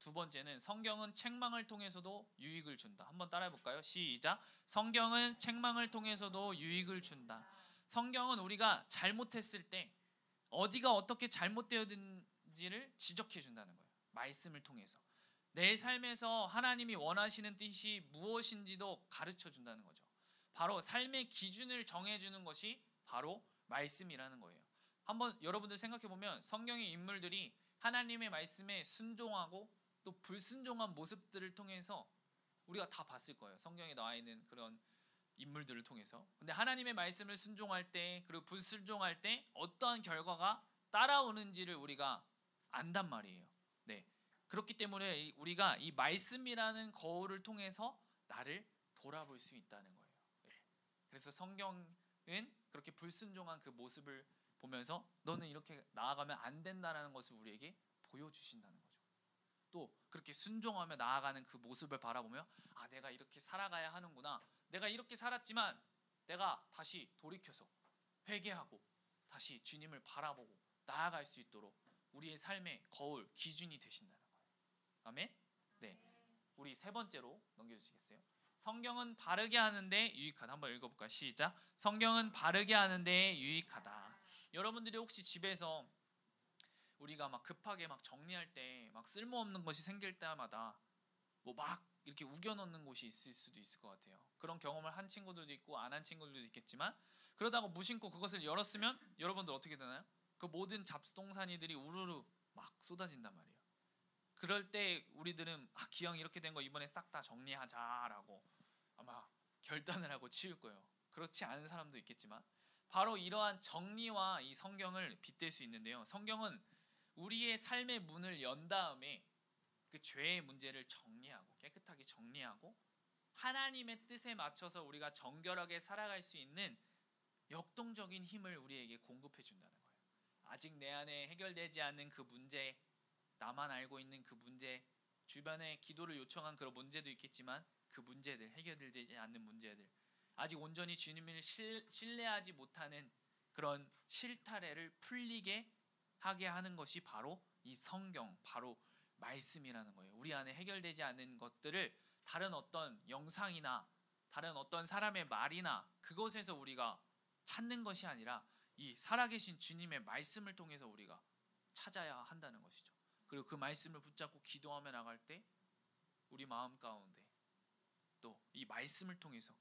두 번째는 성경은 책망을 통해서도 유익을 준다. 한번 따라해볼까요? 시작. 성경은 책망을 통해서도 유익을 준다. 성경은 우리가 잘못했을 때 어디가 어떻게 잘못되었는지를 지적해 준다는 거예요. 말씀을 통해서 내 삶에서 하나님이 원하시는 뜻이 무엇인지도 가르쳐 준다는 거죠. 바로 삶의 기준을 정해주는 것이 바로 말씀이라는 거예요. 한번 여러분들 생각해 보면 성경의 인물들이 하나님의 말씀에 순종하고 또 불순종한 모습들을 통해서 우리가 다 봤을 거예요. 성경에 나와 있는 그런 인물들을 통해서. 근데 하나님의 말씀을 순종할 때 그리고 불순종할 때 어떠한 결과가 따라오는지를 우리가 안단 말이에요. 네. 그렇기 때문에 우리가 이 말씀이라는 거울을 통해서 나를 돌아볼 수 있다는 거예요. 네. 그래서 성경은 그렇게 불순종한 그 모습을 보면서 너는 이렇게 나아가면 안 된다는 것을 우리에게 보여주신다는 거죠. 또 그렇게 순종하며 나아가는 그 모습을 바라보며 아, 내가 이렇게 살아가야 하는구나. 내가 이렇게 살았지만 내가 다시 돌이켜서 회개하고 다시 주님을 바라보고 나아갈 수 있도록 우리의 삶의 거울, 기준이 되신다는 거예요. 아멘? 네. 우리 세 번째로 넘겨주시겠어요? 성경은 바르게 하는데 유익하다. 한번 읽어볼까요? 시작. 성경은 바르게 하는데 유익하다. 여러분들이 혹시 집에서 우리가 막 급하게 막 정리할 때 막 쓸모없는 것이 생길 때마다 뭐 막 이렇게 우겨넣는 곳이 있을 수도 있을 것 같아요. 그런 경험을 한 친구들도 있고 안 한 친구들도 있겠지만 그러다가 무심코 그것을 열었으면 여러분들 어떻게 되나요? 그 모든 잡동사니들이 우르르 막 쏟아진단 말이에요. 그럴 때 우리들은 기왕 이렇게 된 거 이번에 싹 다 정리하자라고 아마 결단을 하고 치울 거예요. 그렇지 않은 사람도 있겠지만 바로 이러한 정리와 이 성경을 빗댈 수 있는데요. 성경은 우리의 삶의 문을 연 다음에 그 죄의 문제를 정리하고 깨끗하게 정리하고 하나님의 뜻에 맞춰서 우리가 정결하게 살아갈 수 있는 역동적인 힘을 우리에게 공급해 준다는 거예요. 아직 내 안에 해결되지 않는 그 문제, 나만 알고 있는 그 문제, 주변에 기도를 요청한 그런 문제도 있겠지만 그 문제들, 해결되지 않는 문제들, 아직 온전히 주님을 신뢰하지 못하는 그런 실타래를 풀리게 하게 하는 것이 바로 이 성경, 바로 말씀이라는 거예요. 우리 안에 해결되지 않는 것들을 다른 어떤 영상이나 다른 어떤 사람의 말이나 그것에서 우리가 찾는 것이 아니라 이 살아계신 주님의 말씀을 통해서 우리가 찾아야 한다는 것이죠. 그리고 그 말씀을 붙잡고 기도하며 나갈 때 우리 마음 가운데 또 이 말씀을 통해서,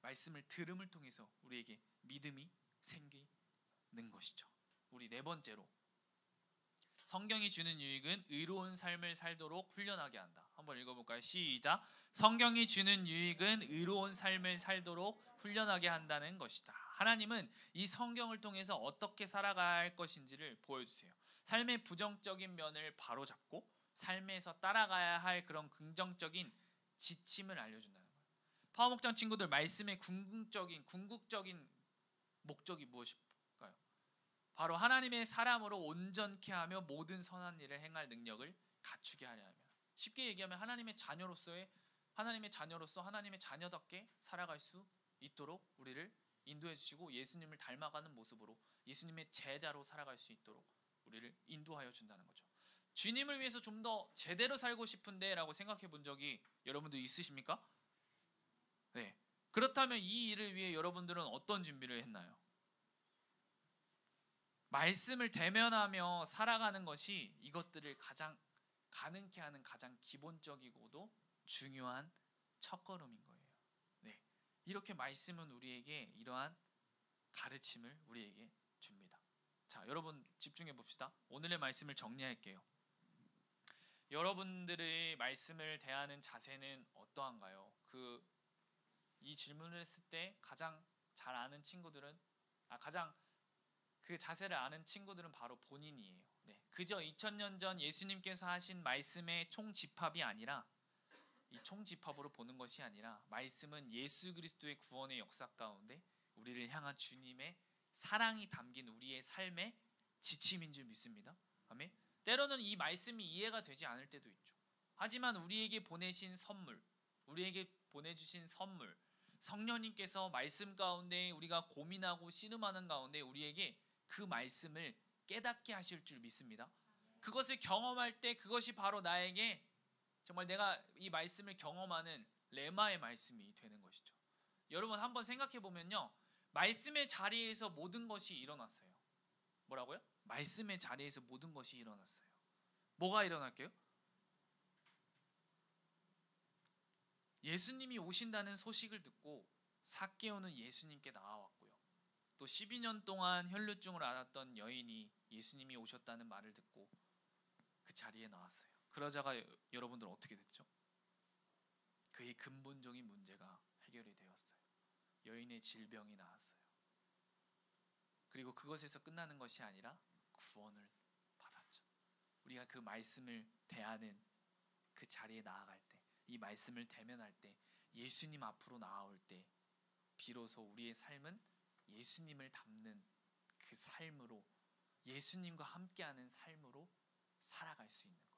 말씀을 들음을 통해서 우리에게 믿음이 생기는 것이죠. 우리 네 번째로 성경이 주는 유익은 의로운 삶을 살도록 훈련하게 한다. 한번 읽어볼까요? 시작. 성경이 주는 유익은 의로운 삶을 살도록 훈련하게 한다는 것이다. 하나님은 이 성경을 통해서 어떻게 살아가야 할 것인지를 보여주세요. 삶의 부정적인 면을 바로잡고 삶에서 따라가야 할 그런 긍정적인 지침을 알려준다는 거예요. 파워목장 친구들, 말씀의 궁극적인 목적이 무엇일까요? 바로 하나님의 사람으로 온전케 하며 모든 선한 일을 행할 능력을 갖추게 하려 하며, 쉽게 얘기하면 하나님의 자녀로서 하나님의 자녀답게 살아갈 수 있도록 우리를 인도해 주시고, 예수님을 닮아가는 모습으로 예수님의 제자로 살아갈 수 있도록 우리를 인도하여 준다는 거죠. 주님을 위해서 좀 더 제대로 살고 싶은데 라고 생각해 본 적이 여러분들 있으십니까? 네. 그렇다면 이 일을 위해 여러분들은 어떤 준비를 했나요? 말씀을 대면하며 살아가는 것이 이것들을 가장 가능케 하는 가장 기본적이고도 중요한 첫걸음인 거예요. 네. 이렇게 말씀은 우리에게 이러한 가르침을 우리에게 줍니다. 자, 여러분 집중해 봅시다. 오늘의 말씀을 정리할게요. 여러분들의 말씀을 대하는 자세는 어떠한가요? 이 질문을 했을 때 가장 잘 아는 친구들은 가장 그 자세를 아는 친구들은 바로 본인이에요. 네. 그저 2000년 전 예수님께서 하신 말씀의 총집합이 아니라, 이 총집합으로 보는 것이 아니라, 말씀은 예수 그리스도의 구원의 역사 가운데 우리를 향한 주님의 사랑이 담긴 우리의 삶의 지침인 줄 믿습니다. 아멘. 때로는 이 말씀이 이해가 되지 않을 때도 있죠. 하지만 우리에게 보내신 선물, 우리에게 보내주신 선물, 성령님께서 말씀 가운데 우리가 고민하고 씨름하는 가운데 우리에게 그 말씀을 깨닫게 하실 줄 믿습니다. 그것을 경험할 때 그것이 바로 나에게 정말 내가 이 말씀을 경험하는 레마의 말씀이 되는 것이죠. 여러분 한번 생각해 보면요, 말씀의 자리에서 모든 것이 일어났어요. 뭐라고요? 말씀의 자리에서 모든 것이 일어났어요. 뭐가 일어날게요? 예수님이 오신다는 소식을 듣고 삭개오는 예수님께 나아왔고요. 또 12년 동안 혈루증을 앓았던 여인이 예수님이 오셨다는 말을 듣고 그 자리에 나왔어요. 그러자가 여러분들 어떻게 됐죠? 그의 근본적인 문제가 해결이 되었어요. 여인의 질병이 나았어요. 그리고 그것에서 끝나는 것이 아니라 구원을 받았죠. 우리가 그 말씀을 대하는 그 자리에 나아갈 때, 이 말씀을 대면할 때, 예수님 앞으로 나아올 때 비로소 우리의 삶은 예수님을 닮는 그 삶으로, 예수님과 함께하는 삶으로 살아갈 수 있는 거예요.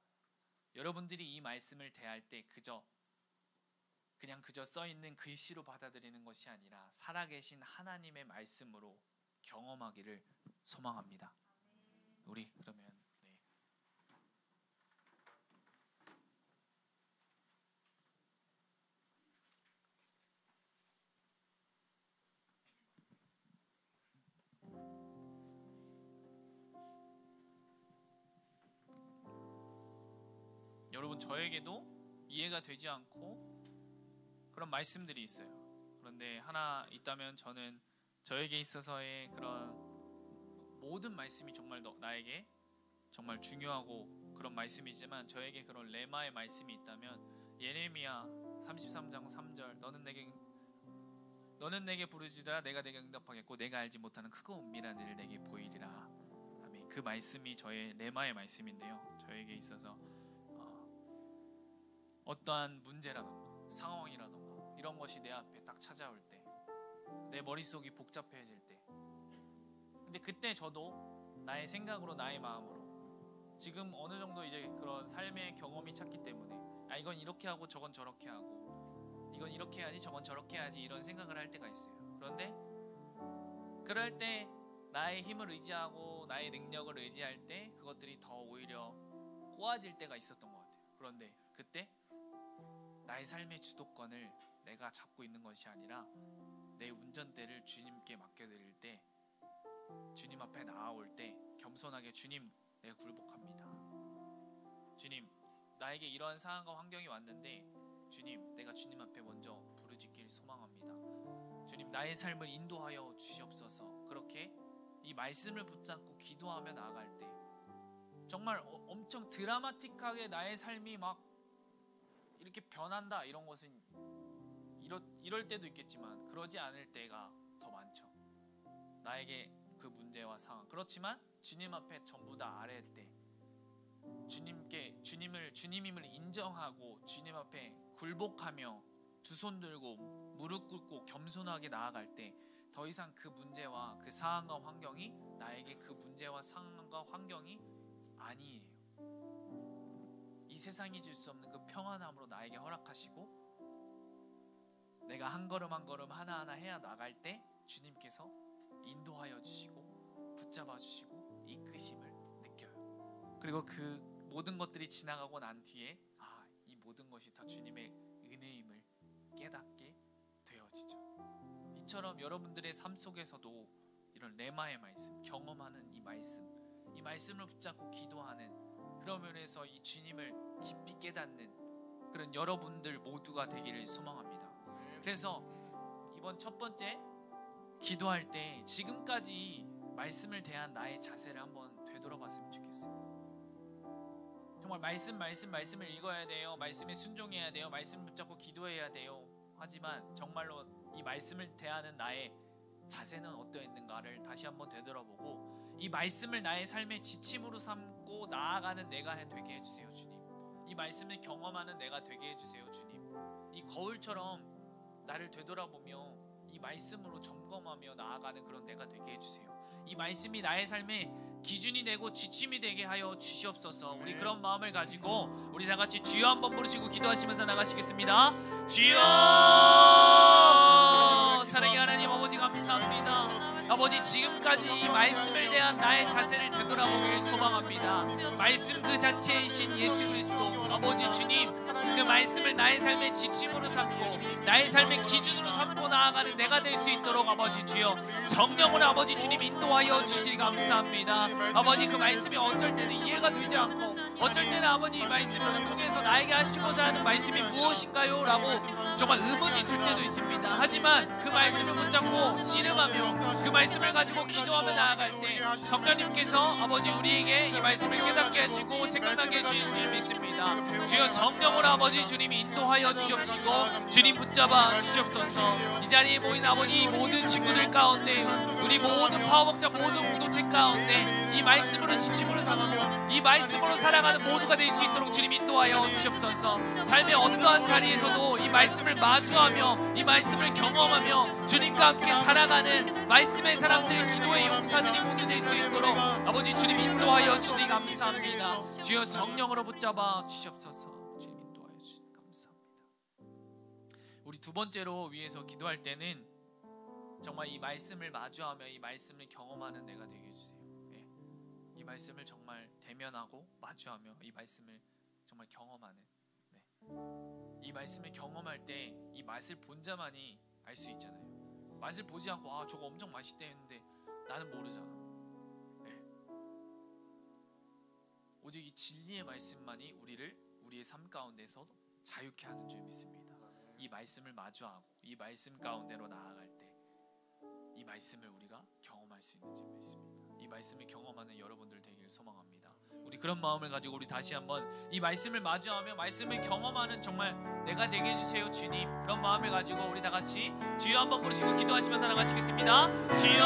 여러분들이 이 말씀을 대할 때 그냥 써있는 글씨로 받아들이는 것이 아니라 살아계신 하나님의 말씀으로 경험하기를 소망합니다. 우리 그러면 여러분, 저에게도 이해가 되지 않고 그런 말씀들이 있어요. 그런데 하나 있다면 저는 저에게 있어서의 그런 모든 말씀이 정말 나에게 정말 중요하고 그런 말씀이지만, 저에게 그런 레마의 말씀이 있다면 예레미야 33장 3절, 너는 내게 부르짖으라 내가 내게 응답하겠고 내가 알지 못하는 크고 은밀한 일을 내게 보이리라. 아멘. 그 말씀이 저의 레마의 말씀인데요, 저에게 있어서 어떠한 문제라던가 상황이라던가 이런 것이 내 앞에 딱 찾아올 때, 내 머릿속이 복잡해질 때, 근데 그때 저도 나의 생각으로, 나의 마음으로 지금 어느 정도 이제 그런 삶의 경험이 찼기 때문에 이건 이렇게 하고 저건 저렇게 하고, 이건 이렇게 해야지 저건 저렇게 해야지, 이런 생각을 할 때가 있어요. 그런데 그럴 때 나의 힘을 의지하고 나의 능력을 의지할 때 그것들이 더 오히려 꼬아질 때가 있었던 것 같아요. 그런데 그때 나의 삶의 주도권을 내가 잡고 있는 것이 아니라 내 운전대를 주님께 맡겨드릴 때, 주님 앞에 나아올 때 겸손하게, 주님 내가 굴복합니다. 주님, 나에게 이러한 상황과 환경이 왔는데 주님, 내가 주님 앞에 먼저 부르짖기를 소망합니다. 주님, 나의 삶을 인도하여 주시옵소서. 그렇게 이 말씀을 붙잡고 기도하며 나아갈 때 정말 엄청 드라마틱하게 나의 삶이 막 이렇게 변한다, 이런 것은 이럴 때도 있겠지만 그러지 않을 때가 더 많죠. 나에게 그 문제와 상황, 그렇지만 주님 앞에 전부 다 아뢰일 때 주님임을 인정하고 주님 앞에 굴복하며 두 손 들고 무릎 꿇고 겸손하게 나아갈 때 더 이상 그 문제와 그 상황과 환경이 나에게 그 문제와 상황과 환경이 아니에요. 이 세상이 줄 수 없는 그 평안함으로 나에게 허락하시고 내가 한 걸음 한 걸음 하나하나 해야 나갈 때 주님께서 인도하여 주시고 붙잡아 주시고 이끄심을 느껴요. 그리고 그 모든 것들이 지나가고 난 뒤에 이 모든 것이 다 주님의 은혜임을 깨닫게 되어지죠. 이처럼 여러분들의 삶 속에서도 이런 레마의 말씀, 경험하는 이 말씀을 붙잡고 기도하는 그런 면에서 이 주님을 깊이 깨닫는 그런 여러분들 모두가 되기를 소망합니다. 그래서 이번 첫 번째 기도할 때 지금까지 말씀을 대한 나의 자세를 한번 되돌아봤으면 좋겠어요. 정말 말씀을 읽어야 돼요. 말씀에 순종해야 돼요. 말씀 붙잡고 기도해야 돼요. 하지만 정말로 이 말씀을 대하는 나의 자세는 어떠했는가를 다시 한번 되돌아보고 이 말씀을 나의 삶의 지침으로 삼고 나아가는 내가 되게 해주세요, 주님. 이 말씀을 경험하는 내가 되게 해주세요, 주님. 이 거울처럼 나를 되돌아보며 이 말씀으로 점검하며 나아가는 그런 내가 되게 해주세요. 이 말씀이 나의 삶의 기준이 되고 지침이 되게 하여 주시옵소서. 우리 그런 마음을 가지고 우리 다 같이 주여 한번 부르시고 기도하시면서 나가시겠습니다. 주여! 사랑의 하나님 아버지 감사합니다. 아버지 지금까지 이 말씀을 대한 나의 자세를 되돌아보길 소망합니다. 말씀 그 자체이신 예수 그리스도 아버지 주님, 그 말씀을 나의 삶의 지침으로 삼고 나의 삶의 기준으로 삼고 나아가는 내가 될 수 있도록 아버지 주여 성령으로 아버지 주님 인도하여 주시기 감사합니다. 아버지 그 말씀이 어쩔 때는 이해가 되지 않고 어쩔 때는 아버지 이 말씀을 통해서 나에게 하시고자 하는 말씀이 무엇인가요? 라고 정말 의문이 들 때도 있습니다. 하지만 그 말씀을 붙잡고 씨름하며 그 말씀을 가지고 기도하며 나아갈 때 성령님께서 아버지 우리에게 이 말씀을 깨닫게 하시고 생각나게 해주시는 줄 믿습니다. 주여 성령으로 아버지 주님 인도하여 주시옵시고 주님 붙잡아 주시옵소서. 이 자리에 모인 아버지 모든 친구들 가운데 우리 모든 파워목장 모든 공동체 가운데 이 말씀으로 지침으로 삼고 이 말씀으로 살아가는 모두가 될 수 있도록 주님 인도하여 주시옵소서. 삶의 어떠한 자리에서도 이 말씀을 마주하며 이 말씀을 경험하며 주님과 함께 살아가는 말씀의 사람들, 기도의 용사들이 모두 될 수 있도록 아버지 주님 인도하여 주니 감사합니다. 주여 성령으로 붙잡아 주시옵소서. 주님 인도하여 주니 감사합니다. 우리 두 번째로 위에서 기도할 때는 정말 이 말씀을 마주하며 이 말씀을 경험하는 내가 되게 해주세요. 이 말씀을 정말 대면하고 마주하며 이 말씀을 정말 경험하는 이 말씀을 경험할 때 이 맛을 본 자만이 알 수 있잖아요. 맛을 보지 않고 저거 엄청 맛있대 했는데 나는 모르잖아. 오직 이 진리의 말씀만이 우리의 삶 가운데서 자유케 하는 줄 믿습니다. 이 말씀을 마주하고 이 말씀 가운데로 나아갈 때 이 말씀을 우리가 경험할 수 있는 줄 믿습니다. 이 말씀을 경험하는 여러분들 되기를 소망합니다. 우리 그런 마음을 가지고 우리 다시 한번 이 말씀을 마주하며 말씀을 경험하는 정말 내가 되게 해주세요 주님. 그런 마음을 가지고 우리 다 같이 주여 한번 부르시고 기도하시면서 나가시겠습니다. 주여!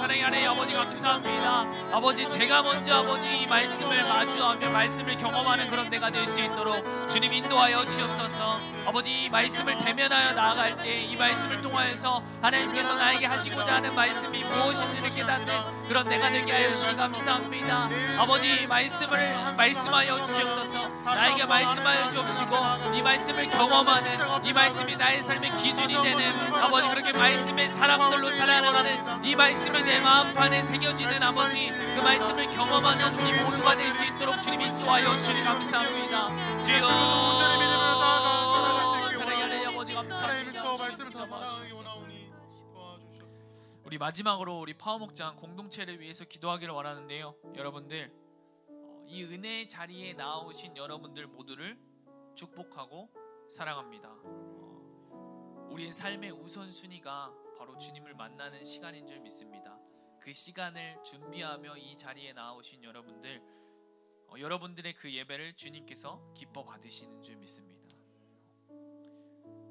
사랑의 하나님 아버지 감사합니다. 아버지 제가 먼저 아버지 이 말씀을 마주하며 말씀을 경험하는 그런 내가 될 수 있도록 주님 인도하여 주옵소서. 아버지 이 말씀을 대면하여 나아갈 때 이 말씀을 통하여서 하나님께서 나에게 하시고자 하는 말씀이 무엇인지를 깨닫는 그런 내가 되게 하여 주시니 감사합니다. 아버지 말씀하여 주시옵소서. 나에게 말씀하여 주옵시고 이 말씀을 경험하는 이 말씀이 나의 삶의 기준이 되는 아버지 그렇게 말씀의 사람들로 살아나가는 이 말씀이 내 마음판에 새겨지는 아버지 그 말씀을 경험하는 우리 모두가 될 수 있도록 주님 인도하여 주시니 감사합니다. 주여 사랑하는 아버지 감사합니다. 우리 마지막으로 우리 파워목장 공동체를 위해서 기도하기를 원하는데요. 여러분들 이 은혜의 자리에 나오신 여러분들 모두를 축복하고 사랑합니다. 우리의 삶의 우선순위가 바로 주님을 만나는 시간인 줄 믿습니다. 그 시간을 준비하며 이 자리에 나오신 여러분들 여러분들의 그 예배를 주님께서 기뻐 받으시는 줄 믿습니다.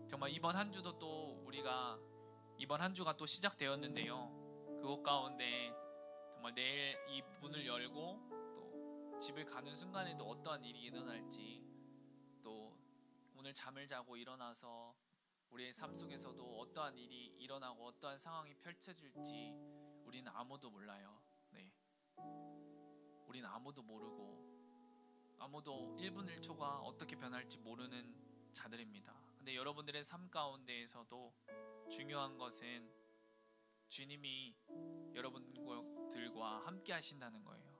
정말 이번 한 주도 또 우리가 이번 한 주가 또 시작되었는데요. 그것 가운데 정말 내일 이 문을 열고 또 집을 가는 순간에도 어떠한 일이 일어날지, 또 오늘 잠을 자고 일어나서 우리의 삶 속에서도 어떠한 일이 일어나고 어떠한 상황이 펼쳐질지 우리는 아무도 몰라요. 네. 우리는 아무도 모르고 아무도 1분 1초가 어떻게 변할지 모르는 자들입니다. 근데 여러분들의 삶 가운데에서도 중요한 것은 주님이 여러분들과 함께 하신다는 거예요.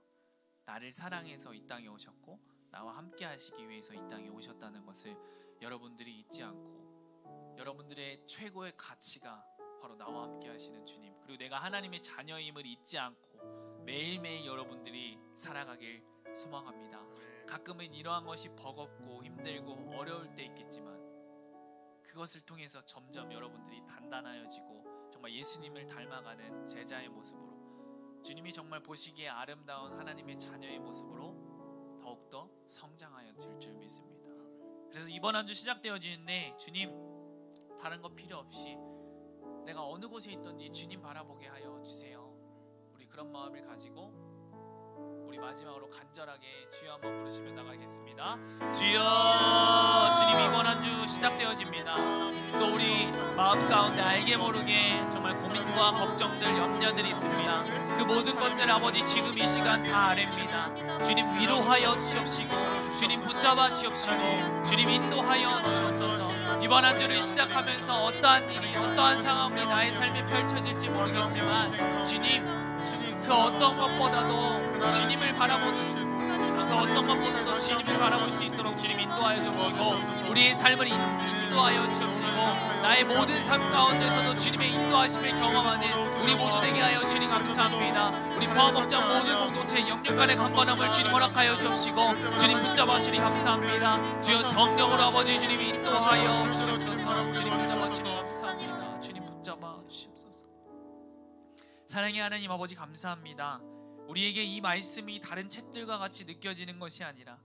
나를 사랑해서 이 땅에 오셨고 나와 함께 하시기 위해서 이 땅에 오셨다는 것을 여러분들이 잊지 않고, 여러분들의 최고의 가치가 바로 나와 함께 하시는 주님, 그리고 내가 하나님의 자녀임을 잊지 않고 매일매일 여러분들이 살아가길 소망합니다. 가끔은 이러한 것이 버겁고 힘들고 어려울 때 있겠지만 그것을 통해서 점점 여러분들이 단단하여지고 정말 예수님을 닮아가는 제자의 모습으로, 주님이 정말 보시기에 아름다운 하나님의 자녀의 모습으로 더욱더 성장하여 들 줄 믿습니다. 그래서 이번 한 주 시작되어지는데 주님, 다른 거 필요 없이 내가 어느 곳에 있든지 주님 바라보게 하여 주세요. 우리 그런 마음을 가지고 우리 마지막으로 간절하게 주여 한번 부르시며 나가겠습니다. 주여. 주님, 이번 한 주 시작되어집니다. 또 우리 마음 가운데 알게 모르게 정말 고민과 걱정들, 염려들이 있습니다. 그 모든 것들 아버지 지금 이 시간 다 아뢰입니다. 주님 위로하여 주옵시고 주님 붙잡아 주옵시고 주님 인도하여 주옵소서. 이번 한 주를 시작하면서 어떠한 일이 어떠한 상황이 나의 삶에 펼쳐질지 모르겠지만 주님, 그 어떤 것보다도 주님을 바라보는, 그 어떤 것보다도 주님을 바라볼 수 있도록 주님 인도하여 주옵시고 우리의 삶을 인도하여 주옵시고 나의 모든 삶 가운데서도 주님의 인도하심을 경험하는 우리 모두 되게 하여 주님 감사합니다. 우리 포함업장 모든 공동체 영육간의 강건함을 주님 허락하여 주옵시고 주님 붙잡아 주니 감사합니다. 주여 성령으로 아버지 주님 인도하여 주옵소서. 주님 붙잡아 주니 감사합니다. 주님 붙잡아 주옵소서. 사랑의 하나님 아버지 감사합니다. 우리에게 이 말씀이 다른 책들과 같이 느껴지는 것이 아니라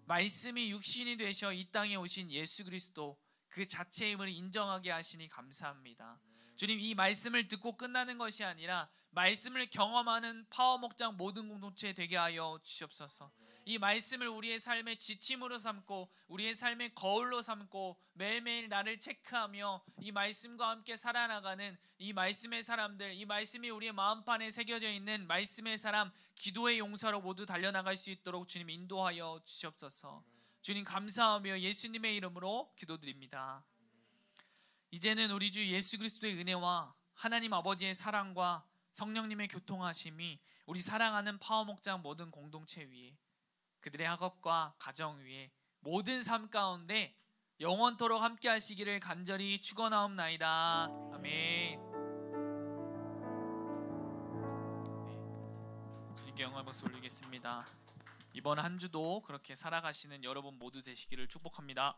말씀이 육신이 되셔 이 땅에 오신 예수 그리스도 그 자체의 힘을 인정하게 하시니 감사합니다. 주님, 이 말씀을 듣고 끝나는 것이 아니라 말씀을 경험하는 파워목장 모든 공동체 되게 하여 주시옵소서. 이 말씀을 우리의 삶의 지침으로 삼고 우리의 삶의 거울로 삼고 매일매일 나를 체크하며 이 말씀과 함께 살아나가는 이 말씀의 사람들, 이 말씀이 우리의 마음판에 새겨져 있는 말씀의 사람, 기도의 용사로 모두 달려나갈 수 있도록 주님 인도하여 주시옵소서. 주님 감사하며 예수님의 이름으로 기도드립니다. 이제는 우리 주 예수 그리스도의 은혜와 하나님 아버지의 사랑과 성령님의 교통하심이 우리 사랑하는 파워목장 모든 공동체 위에, 그들의 학업과 가정 위에, 모든 삶 가운데 영원토록 함께 하시기를 간절히 축원하옵나이다. 아멘. 주님께 영광의 박수 올리겠습니다. 이번 한 주도 그렇게 살아가시는 여러분 모두 되시기를 축복합니다.